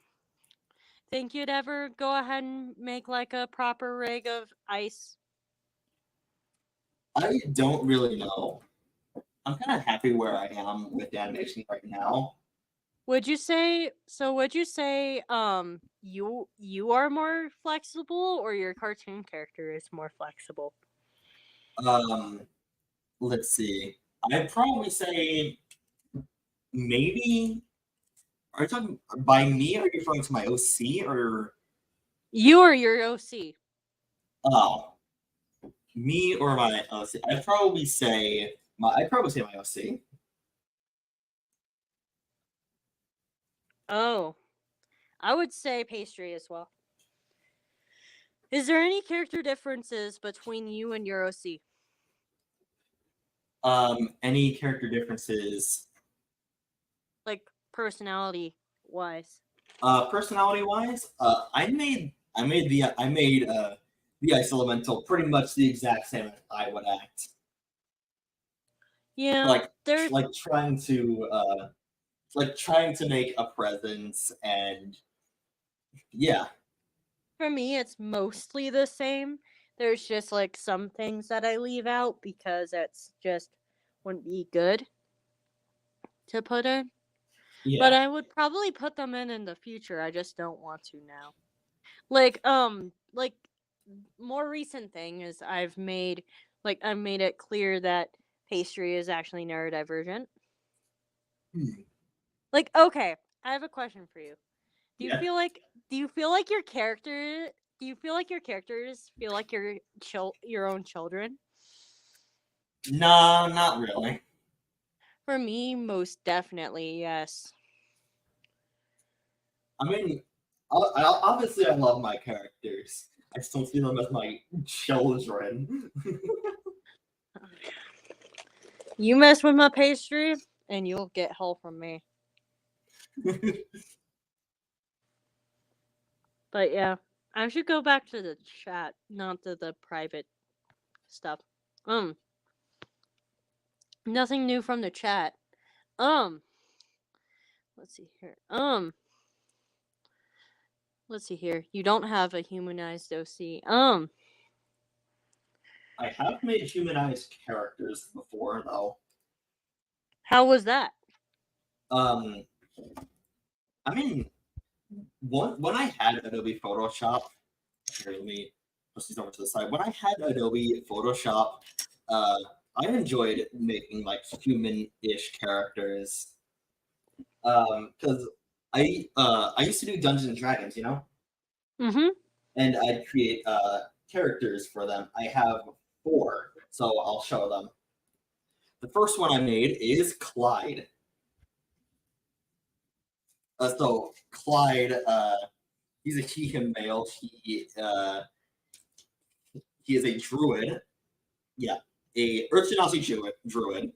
think you'd ever go ahead and make like a proper rig of ice? I don't really know. I'm kind of happy where I am with animation right now. Would you say you are more flexible or your cartoon character is more flexible? Um, let's see. I'd probably say maybe. Are you talking by me? Or are you referring to my OC or You or your OC? oh me or my OC? I'd probably say my OC. Oh, I would say pastry as well. Is there any character differences between you and your OC? Any character differences? Like personality wise? Personality wise, I made the ice elemental pretty much the exact same as I would act. Yeah, Like there like trying to make a presence and yeah. for me it's mostly the same. There's just like some things that I leave out because it's just wouldn't be good to put in. But Yeah. I would probably put them in the future. I just don't want to now. Like more recent thing is I've made it clear that pastry is actually neurodivergent. Hmm. Like, okay, I have a question for you. Do you Yeah. feel like do you feel like your character do you feel like your characters feel like your own children? No, not really. For me, most definitely, yes. I mean, obviously, I love my characters. I still see them as my children. You mess with my pastry, and you'll get hell from me. But yeah, I should go back to the chat, not to the private stuff. Um, Nothing new from the chat. Um, let's see here. Let's see here. You don't have a humanized OC. I have made humanized characters before, though. How was that? Um, I mean, when I had Adobe Photoshop, here, let me push these over to the side. When I had Adobe Photoshop, uh, I enjoyed making like human-ish characters. Because I used to do Dungeons and Dragons, you know, Mm-hmm. and I'd create characters for them. I have 4, so I'll show them. The first one I made is Clyde. So Clyde, he's a he/him male. He is a druid. Yeah, a Earth Genasi druid.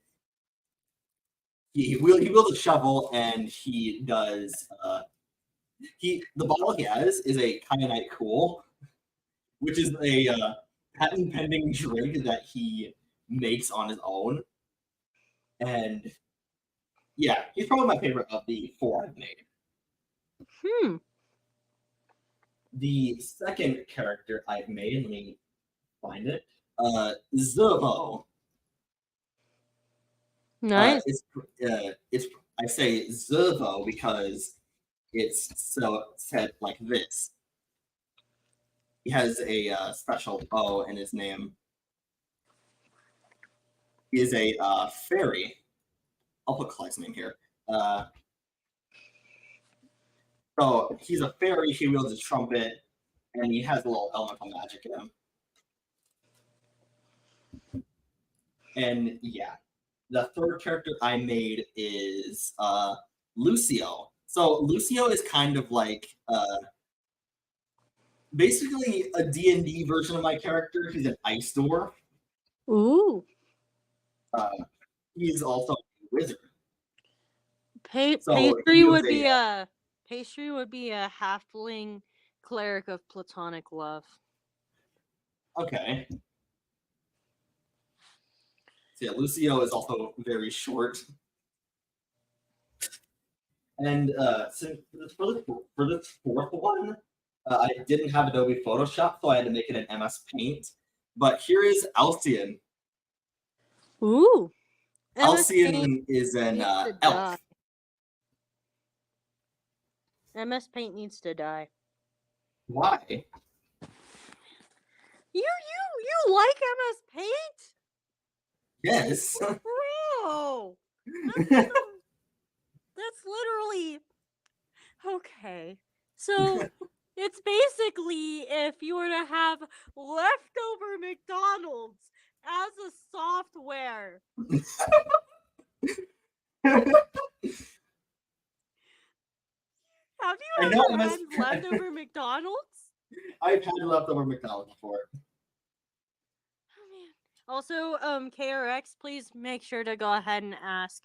He wields a shovel and he does the bottle he has is a kyanite cool, which is a patent pending drink that he makes on his own. And yeah, he's probably my favorite of the 4 I've made. Hmm. The second character I've made, let me find it. Zervo. Nice. It's I say Zervo because it's so said like this. He has a special O in his name. He is a fairy. I'll put Clyde's name here. So he's a fairy. He wields a trumpet, and he has a little elemental magic in him. And yeah, the third character I made is Lucio. So Lucio is kind of like basically a D&D version of my character. He's an ice dwarf. Ooh. He's also a wizard. So Pastry he was would be a halfling cleric of platonic love. okay. So yeah, Lucio is also very short. And so for this fourth one, I didn't have Adobe Photoshop, so I had to make it in MS Paint. But here is Alcyon. Ooh. Alcyon is an elf. MS Paint needs to die. Why? You like MS Paint? Yes. Bro. That's literally okay. So it's basically if you were to have leftover McDonald's as a software. Have you ever had leftover McDonald's? I've had leftover McDonald's before. Oh man. Also, KRX, please make sure to go ahead and ask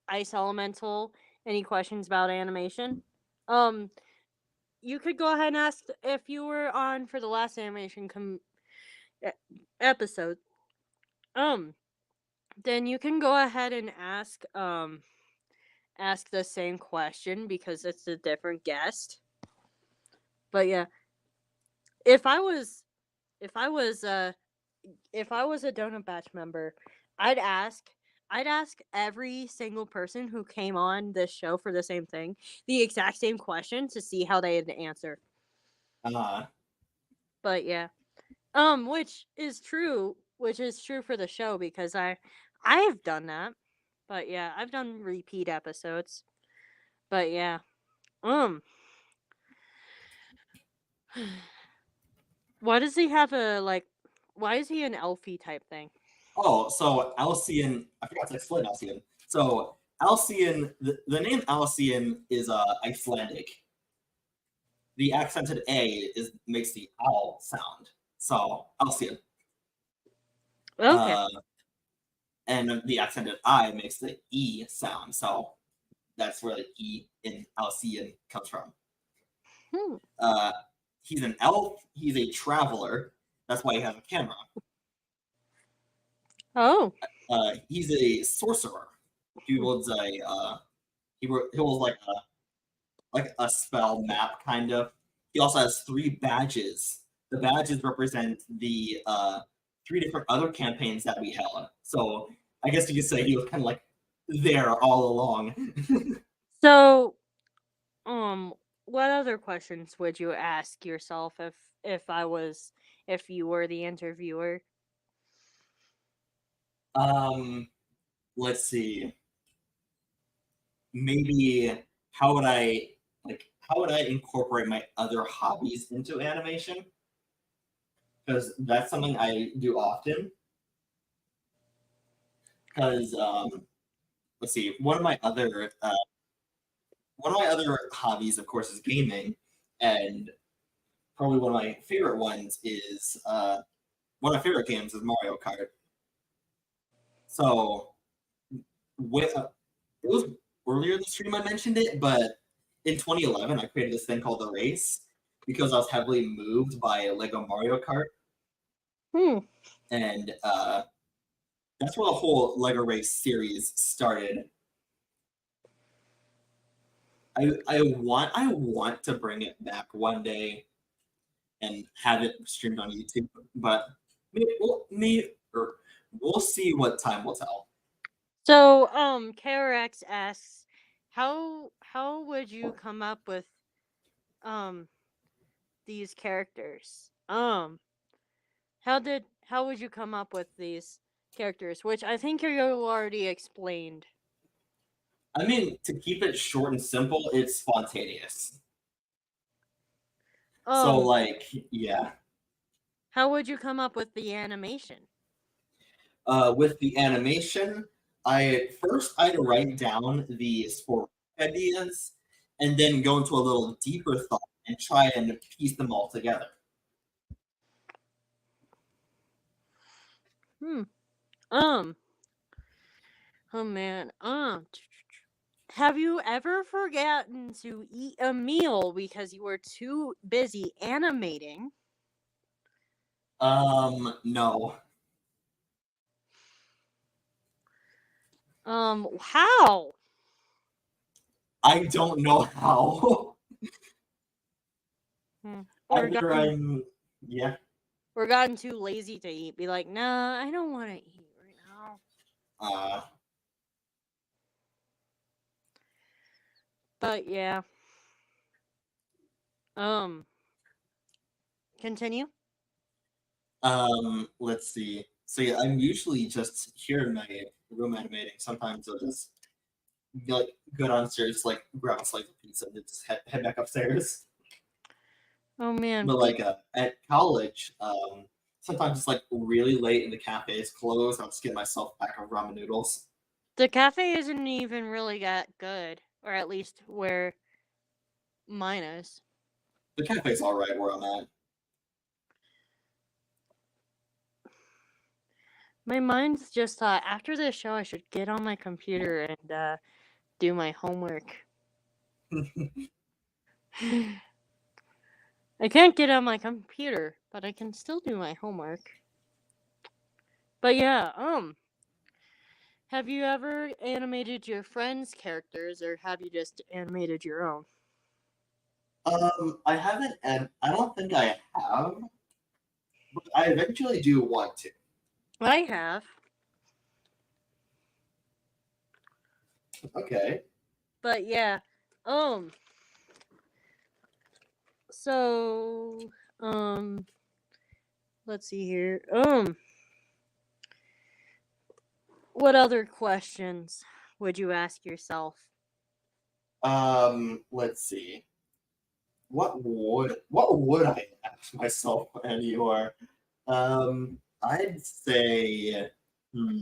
Ice Elemental any questions about animation. You could go ahead and ask if you were on for the last animation episode. Then you can go ahead and ask the same question because it's a different guest. But yeah, if I was a Donut Batch member, I'd ask every single person who came on this show for the same thing the exact same question to see how they'd answer. But yeah, which is true for the show because I've done that. But yeah, I've done repeat episodes. But yeah, why does he have why is he an elfie type thing? Oh, so Alcyon, I forgot to explain Alcyon. So Alcyon, the name Alcyon is Icelandic. The accented A makes the owl sound. So Alcyon. Okay. Uh, and the accented I makes the E sound. So that's where the E in Alcyon comes from. Hmm. Uh, he's an elf. He's a traveler. That's why he has a camera. Oh. He's a sorcerer. He wields a he wields like a spell map kind of. He also has 3 badges. The badges represent the 3 different other campaigns that we held. So I guess you could say he was kind of like there all along. So, um, what other questions would you ask yourself if you were the interviewer? um, let's see. Maybe how would I how would I incorporate my other hobbies into animation? Because that's something I do often. Because let's see, one of my other hobbies, of course, is gaming, and probably one of my favorite ones is one of my favorite games is Mario Kart. So it was earlier in the stream I mentioned it, but in 2011 I created this thing called the Race because I was heavily moved by Lego Mario Kart, Hmm. and that's where the whole Lego Race series started. I want to bring it back one day and have it streamed on YouTube, but we'll see what time will tell. So, Karax asks, how would you come up with um these characters? How would you come up with these characters? Which I think you already explained. I mean, to keep it short and simple, it's spontaneous. So, Um, yeah. how would you come up with the animation? With the animation, I'd write down the sporadic ideas, and then go into a little deeper thought and try and piece them all together. Hmm. Um. Oh man. Have you ever forgotten to eat a meal because you were too busy animating? No, How? I don't know how. Hmm. Or Either gotten yeah, or gotten too lazy to eat? Be like, nah, I don't want to eat right now. uh, But yeah. Um. Continue. let's see. So yeah, I'm usually just here in my room animating. Sometimes I'll just like go downstairs, like grab a slice of pizza, and then just head back upstairs. Oh man. But at college, sometimes it's like really late and the cafe is closed. I'll just get myself a pack of ramen noodles. The cafe isn't even really that good, or at least where mine is. The cafe's all right where I'm at. My mind's just thought after this show I should get on my computer and do my homework. I can't get on my computer, but I can still do my homework. But yeah, have you ever animated your friends' characters or have you just animated your own? I haven't, and I don't think I have, but I eventually do want to. I have. Okay. But yeah, um so let's see here. What other questions would you ask yourself? Let's see. What would I ask myself anymore? I'd say. Hmm.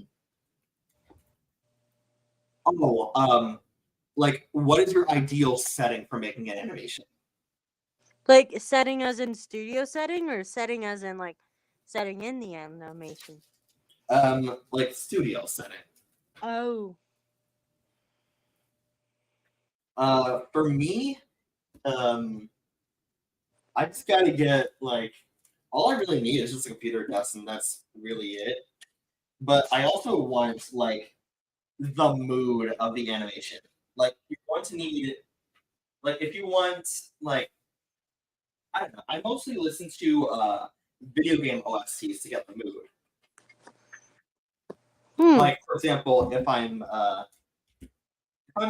Oh, like, what is your ideal setting for making an animation? Like setting as in studio setting or setting as in like setting in the animation? Like studio setting. Oh. For me, um, I just gotta get like all I really need is just a computer desk, and that's really it. But I also want like the mood of the animation. Like you want to need like if you want like I don't know. I mostly listen to video game OSTs to get the mood. Hmm. Like for example, if I'm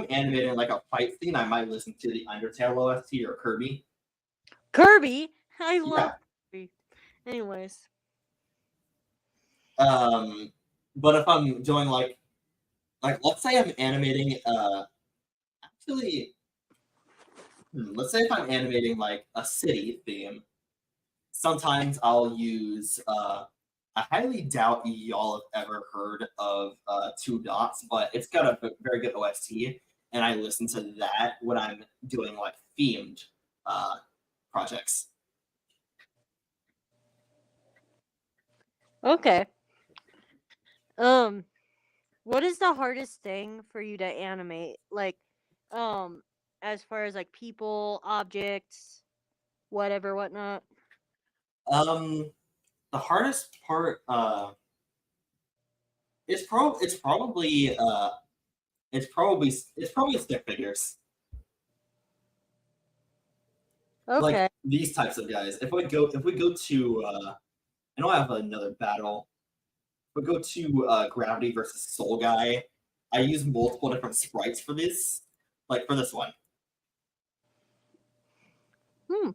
animating like a fight scene, I might listen to the Undertale OST or Kirby. Kirby. I love Yeah. Kirby. Anyways. Um, but if I'm doing like let's say I'm animating actually let's say if I'm animating like a city theme, sometimes I'll use I highly doubt y'all have ever heard of Two Dots, but it's got a very good OST, and I listen to that when I'm doing like themed uh, projects. Okay. Um, what is the hardest thing for you to animate? Like, um, as far as like people, objects, whatever, whatnot. Um, the hardest part it's probably stick figures. Like Okay. these types of guys. If we go to I know I have another battle. If we go to Gravity versus Soul Guy, I use multiple different sprites for this. Like for this one. Hmm.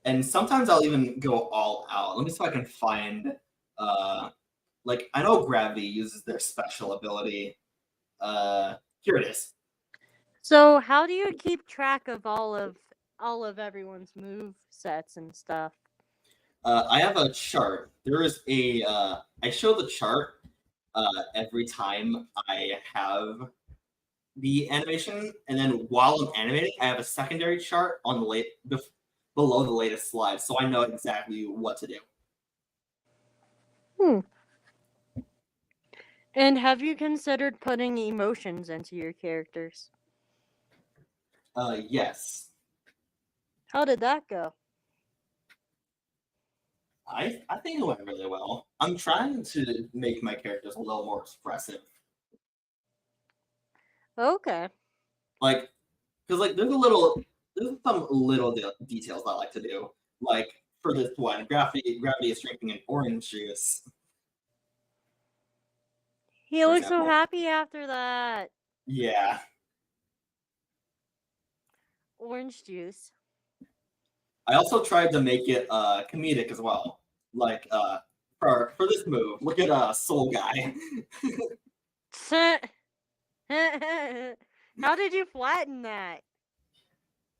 And sometimes I'll even go all out. Let me see if I can find like I know Gravity uses their special ability. Here it is. So, how do you keep track of all of everyone's move sets and stuff? I have a chart. There is a I show the chart every time I have the animation, and then while I'm animating, I have a secondary chart on the below the latest slide, so I know exactly what to do. Hmm. And have you considered putting emotions into your characters? Yes, How did that go? I think it went really well. I'm trying to make my characters a little more expressive, Okay. like because like there's some little details I like to do, like for this one, gravity is drinking an orange juice, He for looks so example. happy after that Yeah, orange juice. I also tried to make it comedic as well. Like for this move, look at Soul Guy. How did you flatten that?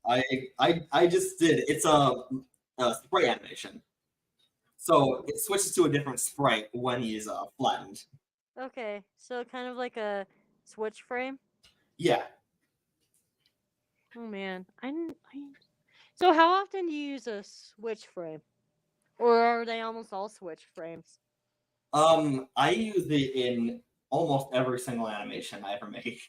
I I just did. It's a sprite animation, so it switches to a different sprite when he's flattened. Okay, so kind of like a switch frame. Yeah. Oh man, So how often do you use a switch frame, or are they almost all switch frames? I use it in almost every single animation I ever make.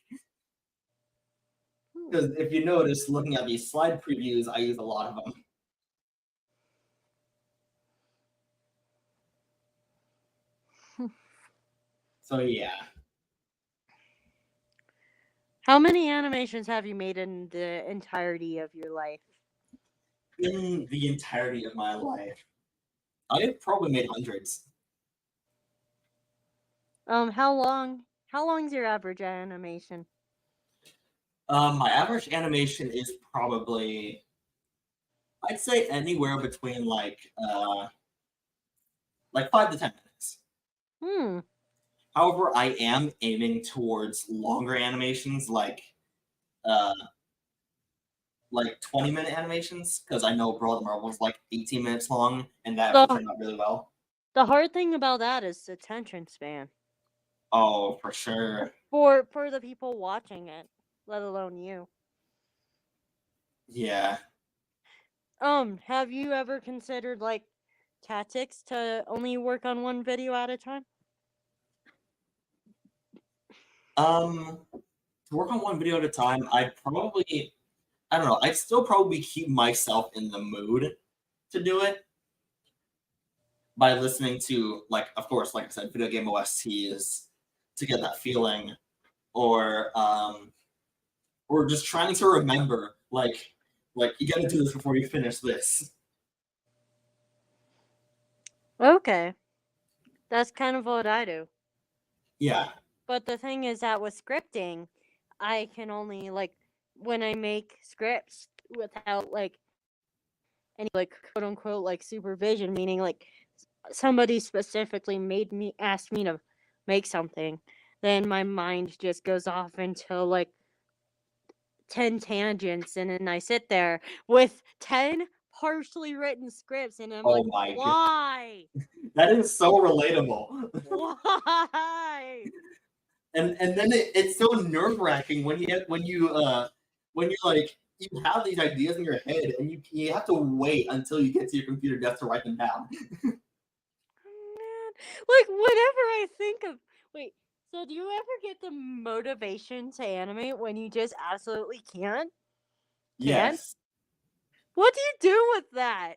Hmm. Because if you notice, looking at these slide previews, I use a lot of them. So yeah, How many animations have you made in the entirety of your life? in the entirety of my life, I've probably made hundreds. How long? How long's your average animation? My average animation is probably, I'd say anywhere between like 5 to 10 minutes. Hmm. However, I am aiming towards longer animations, uh, like 20-minute animations, because I know Brawl the Marble is like 18 minutes long, and that So actually turned out really well. The hard thing about that is attention span Oh, for sure. for the people watching it, let alone you. Yeah. Have you ever considered like tactics to only work on one video at a time? To work on one video at a time, I don't know, I'd still probably keep myself in the mood to do it by listening to, like, of course, like I said, video game OSTs to get that feeling, or or just trying to remember, like you got to do this before you finish this. Okay, that's kind of what I do. Yeah. But the thing is that with scripting, I can only like when I make scripts without like any like quote unquote like supervision, meaning like somebody specifically made me asked me to make something, then my mind just goes off into like 10 tangents, and then I sit there with 10 partially written scripts, and I'm Oh like, my god, why? that is so relatable. Why? And then it's so nerve wracking when you like you have these ideas in your head and you have to wait until you get to your computer desk to write them down. Man, like whenever I think of wait, so do you ever get the motivation to animate when you just absolutely can't? Can't? Yes. What do you do with that?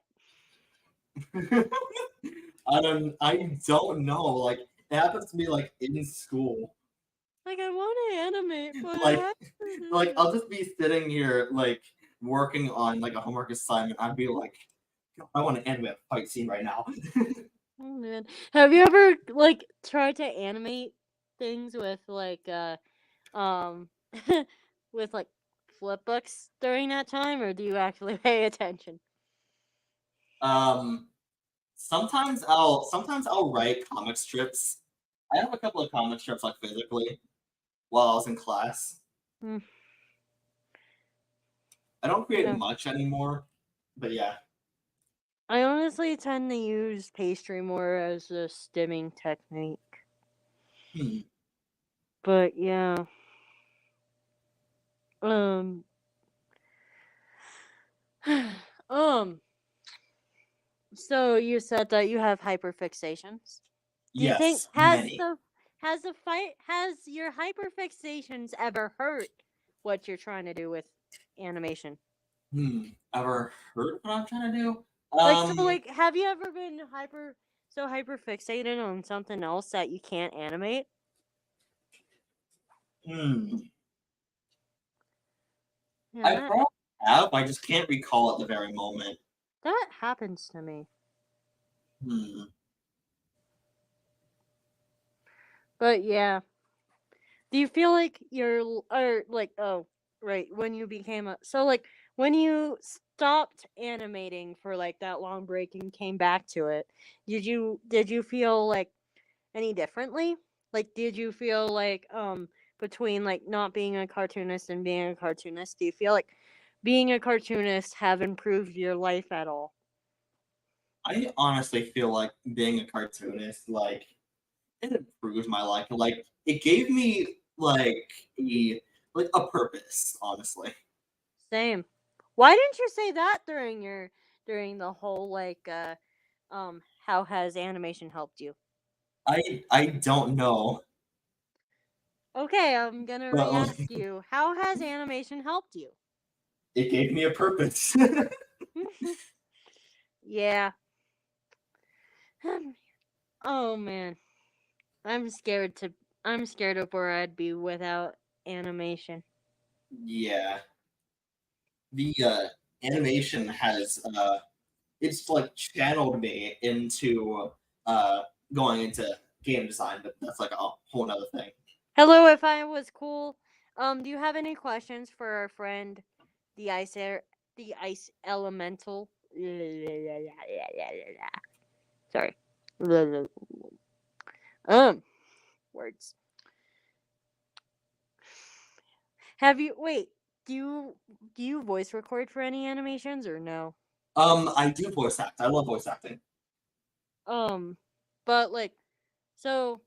I don't know. Like it happens to me like in school. Like I want to animate, but Like I like I'll just be sitting here like working on like a homework assignment. I'd be like, I want to animate a fight scene right now. oh man, have you ever like tried to animate things with like um with like flip books during that time, or do you actually pay attention? um sometimes I'll write comic strips. I have a couple of comic strips like physically while I was in class. Hmm, I don't create yeah. much anymore, but yeah. I honestly tend to use pastry more as a stimming technique. Hmm. But yeah. Um um so you said that you have hyperfixations. Do you think Yes, many. has your hyperfixations ever hurt what you're trying to do with animation? Ever heard what I'm trying to do? Like so like have you ever been hyper fixated on something else that you can't animate? Hmm. Yeah, I probably have. I just can't recall at the very moment. that happens to me. Hmm. But yeah. Do you feel like or like oh right when you became a so like when you stopped animating for like that long break and came back to it, did you feel like any differently? Like did you feel like between like not being a cartoonist and being a cartoonist, do you feel like being a cartoonist have improved your life at all? I honestly feel like being a cartoonist, like, it improved my life. Like, it gave me a purpose, honestly. Same. Why didn't you say that during the whole how has animation helped you? I don't know, Okay, I'm gonna but re-ask like, you. How has animation helped you? it gave me a purpose. Yeah. Oh man. I'm scared to I'm scared of where I'd be without animation. Yeah. The animation has it's like channeled me into uh going into game design, but that's like a whole nother thing. Hello, if I was cool. Do you have any questions for our friend the the ice elemental? Sorry. Um words. Have you wait, do you voice record for any animations or no? I do voice act. I love voice acting. Um But like, so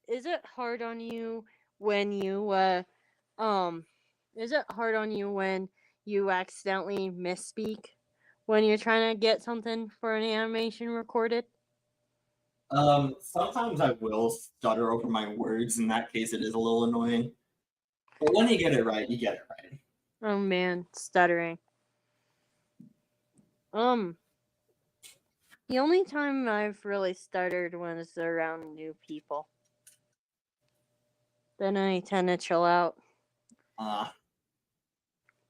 is it hard on you when you is it hard on you when you accidentally misspeak when you're trying to get something for an animation recorded? Sometimes I will stutter over my words. In that case, it is a little annoying. But when you get it right, you get it right. Oh man, stuttering. Um, the only time I've really stuttered was around new people. Then I tend to chill out. Uh,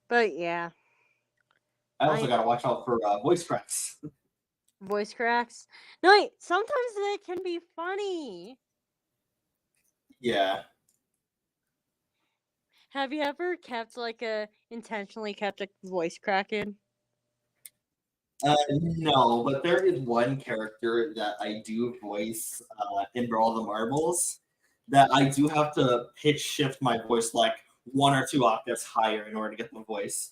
But yeah, I also I gotta watch out for voice cracks. voice cracks. No, wait, sometimes they can be funny. Yeah. Have you ever kept intentionally kept a voice crack in? No, but there is one character that I do voice in Brawl the Marbles that I do have to pitch shift my voice like one or two octaves higher in order to get the voice.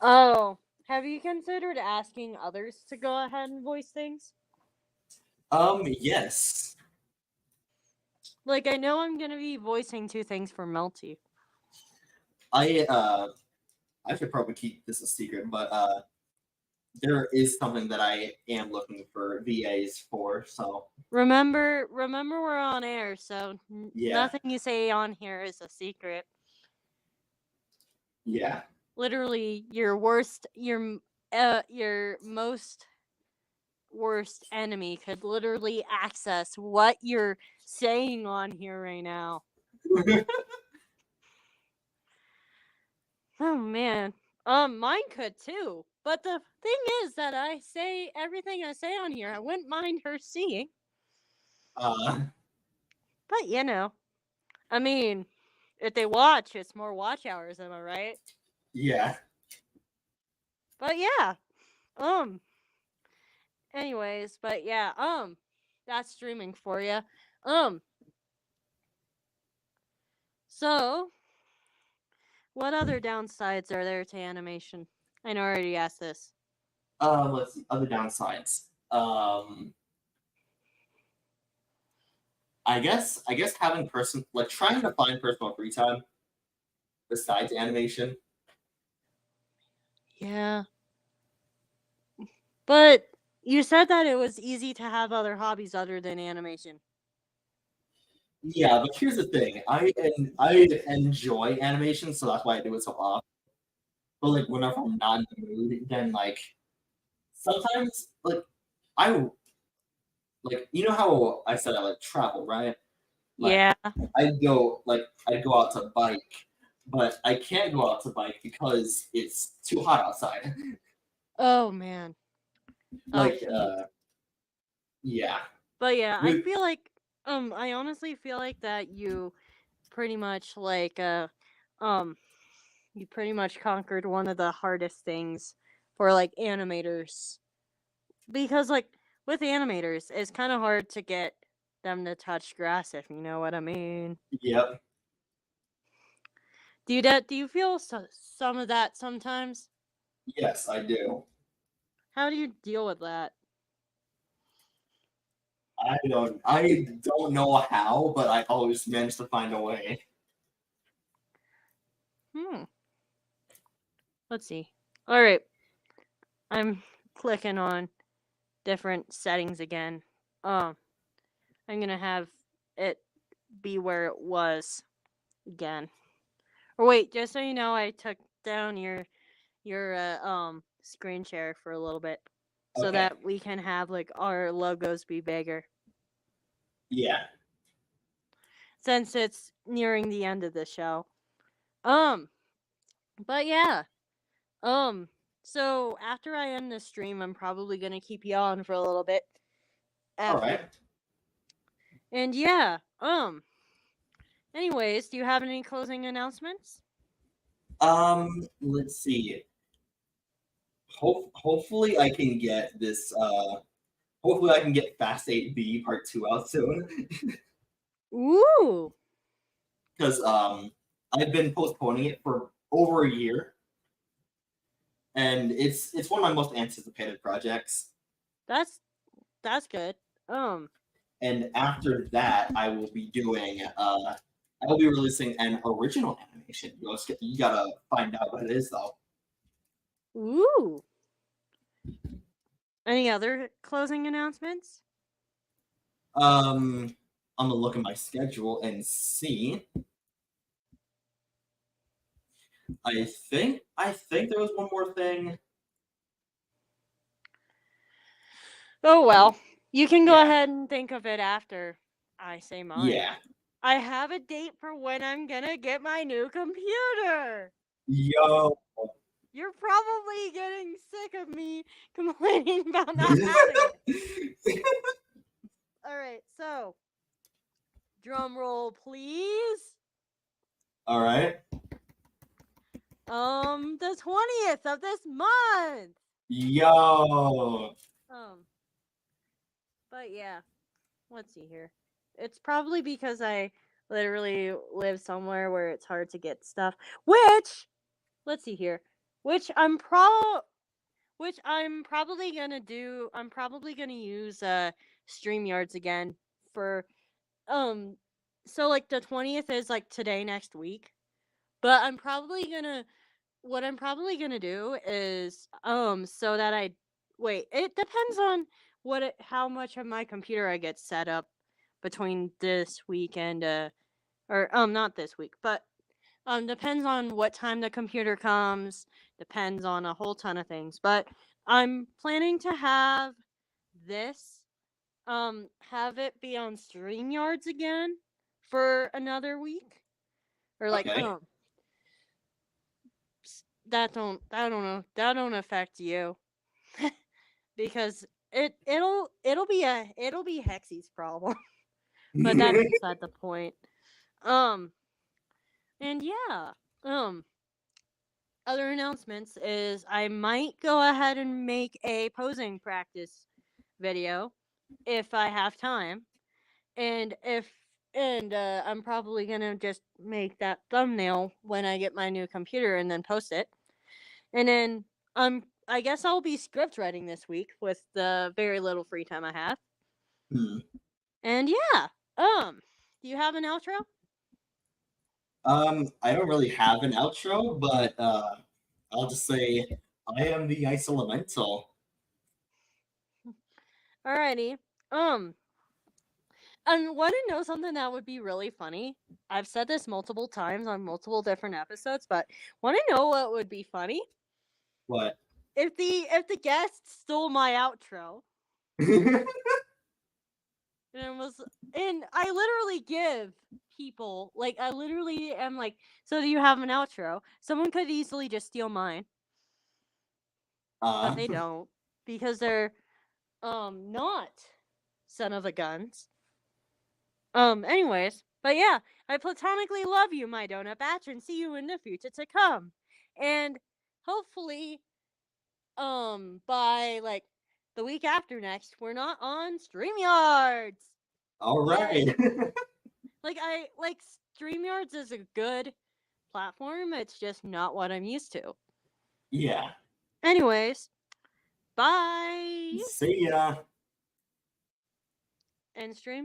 Oh, have you considered asking others to go ahead and voice things? Yes. Like, I know I'm gonna be voicing two things for Melty. I I should probably keep this a secret, but there is something that I am looking for VAs for, so Remember, we're on air, so yeah. nothing you say on here is a secret. Yeah. Literally, your most worst enemy could literally access what you're saying on here right now. Oh man. Mine could too. But the thing is that I say everything I say on here. I wouldn't mind her seeing. uh But you know, I mean, if they watch, it's more watch hours, am I right? yeah. But yeah. Um anyways, but yeah, that's streaming for you. Um so what other downsides are there to animation? I know I already asked this. Let's see, other downsides. I guess having trying to find personal free time besides animation. Yeah. But you said that it was easy to have other hobbies other than animation. Yeah, but here's the thing. I enjoy animation, so that's why I do it so often. But like whenever I'm not in the mood, then like sometimes I you know how I said I like travel, right? Like Yeah. I'd go out to bike, but I can't go out to bike because it's too hot outside. Oh man. Oh like heat. yeah. But yeah, I We, feel like I honestly feel like that you pretty much um you pretty much conquered one of the hardest things for like animators because like with animators it's kind of hard to get them to touch grass if you know what I mean. yep. Do you feel some of that sometimes? Yes, I do. How do you deal with that? I don't know how, but I always manage to find a way. Hmm. Let's see. All right. I'm clicking on different settings again. Um, I'm gonna have it be where it was again. Or wait, just so you know, I took down your screen share for a little bit so Okay. that we can have like our logos be bigger Yeah. since it's nearing the end of the show. Um, but yeah. Um, so after I end this stream, I'm probably gonna keep you on for a little bit All after. right. And yeah, anyways, do you have any closing announcements? Let's see. Hopefully I can get this hopefully I can get Fast 8B Part 2 out soon. Ooh, Because I've been postponing it for over a year. And it's one of my most anticipated projects. that's that's good. And after that, I will be doing. I will be releasing an original animation. You gotta find out what it is, though. Ooh. Any other closing announcements? I'm gonna look at my schedule and see. I think there was one more thing. Oh well. You can go Yeah. ahead and think of it after I say mine. Yeah. I have a date for when I'm gonna get my new computer. Yo. You're probably getting sick of me complaining about not having it. Alright, so drum roll please. All right. The 20th of this month. Yo. But yeah. Let's see here. It's probably because I literally live somewhere where it's hard to get stuff. Which, let's see here. Which I'm probably gonna do. I'm probably gonna use StreamYards again for So like the 20th is like today next week, but what I'm probably gonna do is so that I wait. It depends on how much of my computer I get set up between this week and or not this week, but depends on what time the computer comes, depends on a whole ton of things. But I'm planning to have this have it be on StreamYards again for another week. Or like Okay. that don't affect you. Because it'll be Hexy's problem. But that's beside the point. And yeah. Other announcements is I might go ahead and make a posing practice video if I have time. And I'm probably gonna just make that thumbnail when I get my new computer and then post it. And then I guess I'll be script writing this week with the very little free time I have. And yeah, do you have an outro? I don't really have an outro, but I'll just say I am the Ice Elemental. Alrighty. And want to know something that would be really funny? I've said this multiple times on multiple different episodes, but want to know what would be funny? What? If the guest stole my outro and I literally give people I literally am like, so do you have an outro? Someone could easily just steal mine, but they don't because they're not son of a guns. Anyways, but yeah, I platonically love you, my donut batch, and see you in the future to come. And hopefully, by like the week after next, we're not on StreamYards. All right. Like StreamYards is a good platform. It's just not what I'm used to. Yeah. Anyways, bye. See ya. End stream.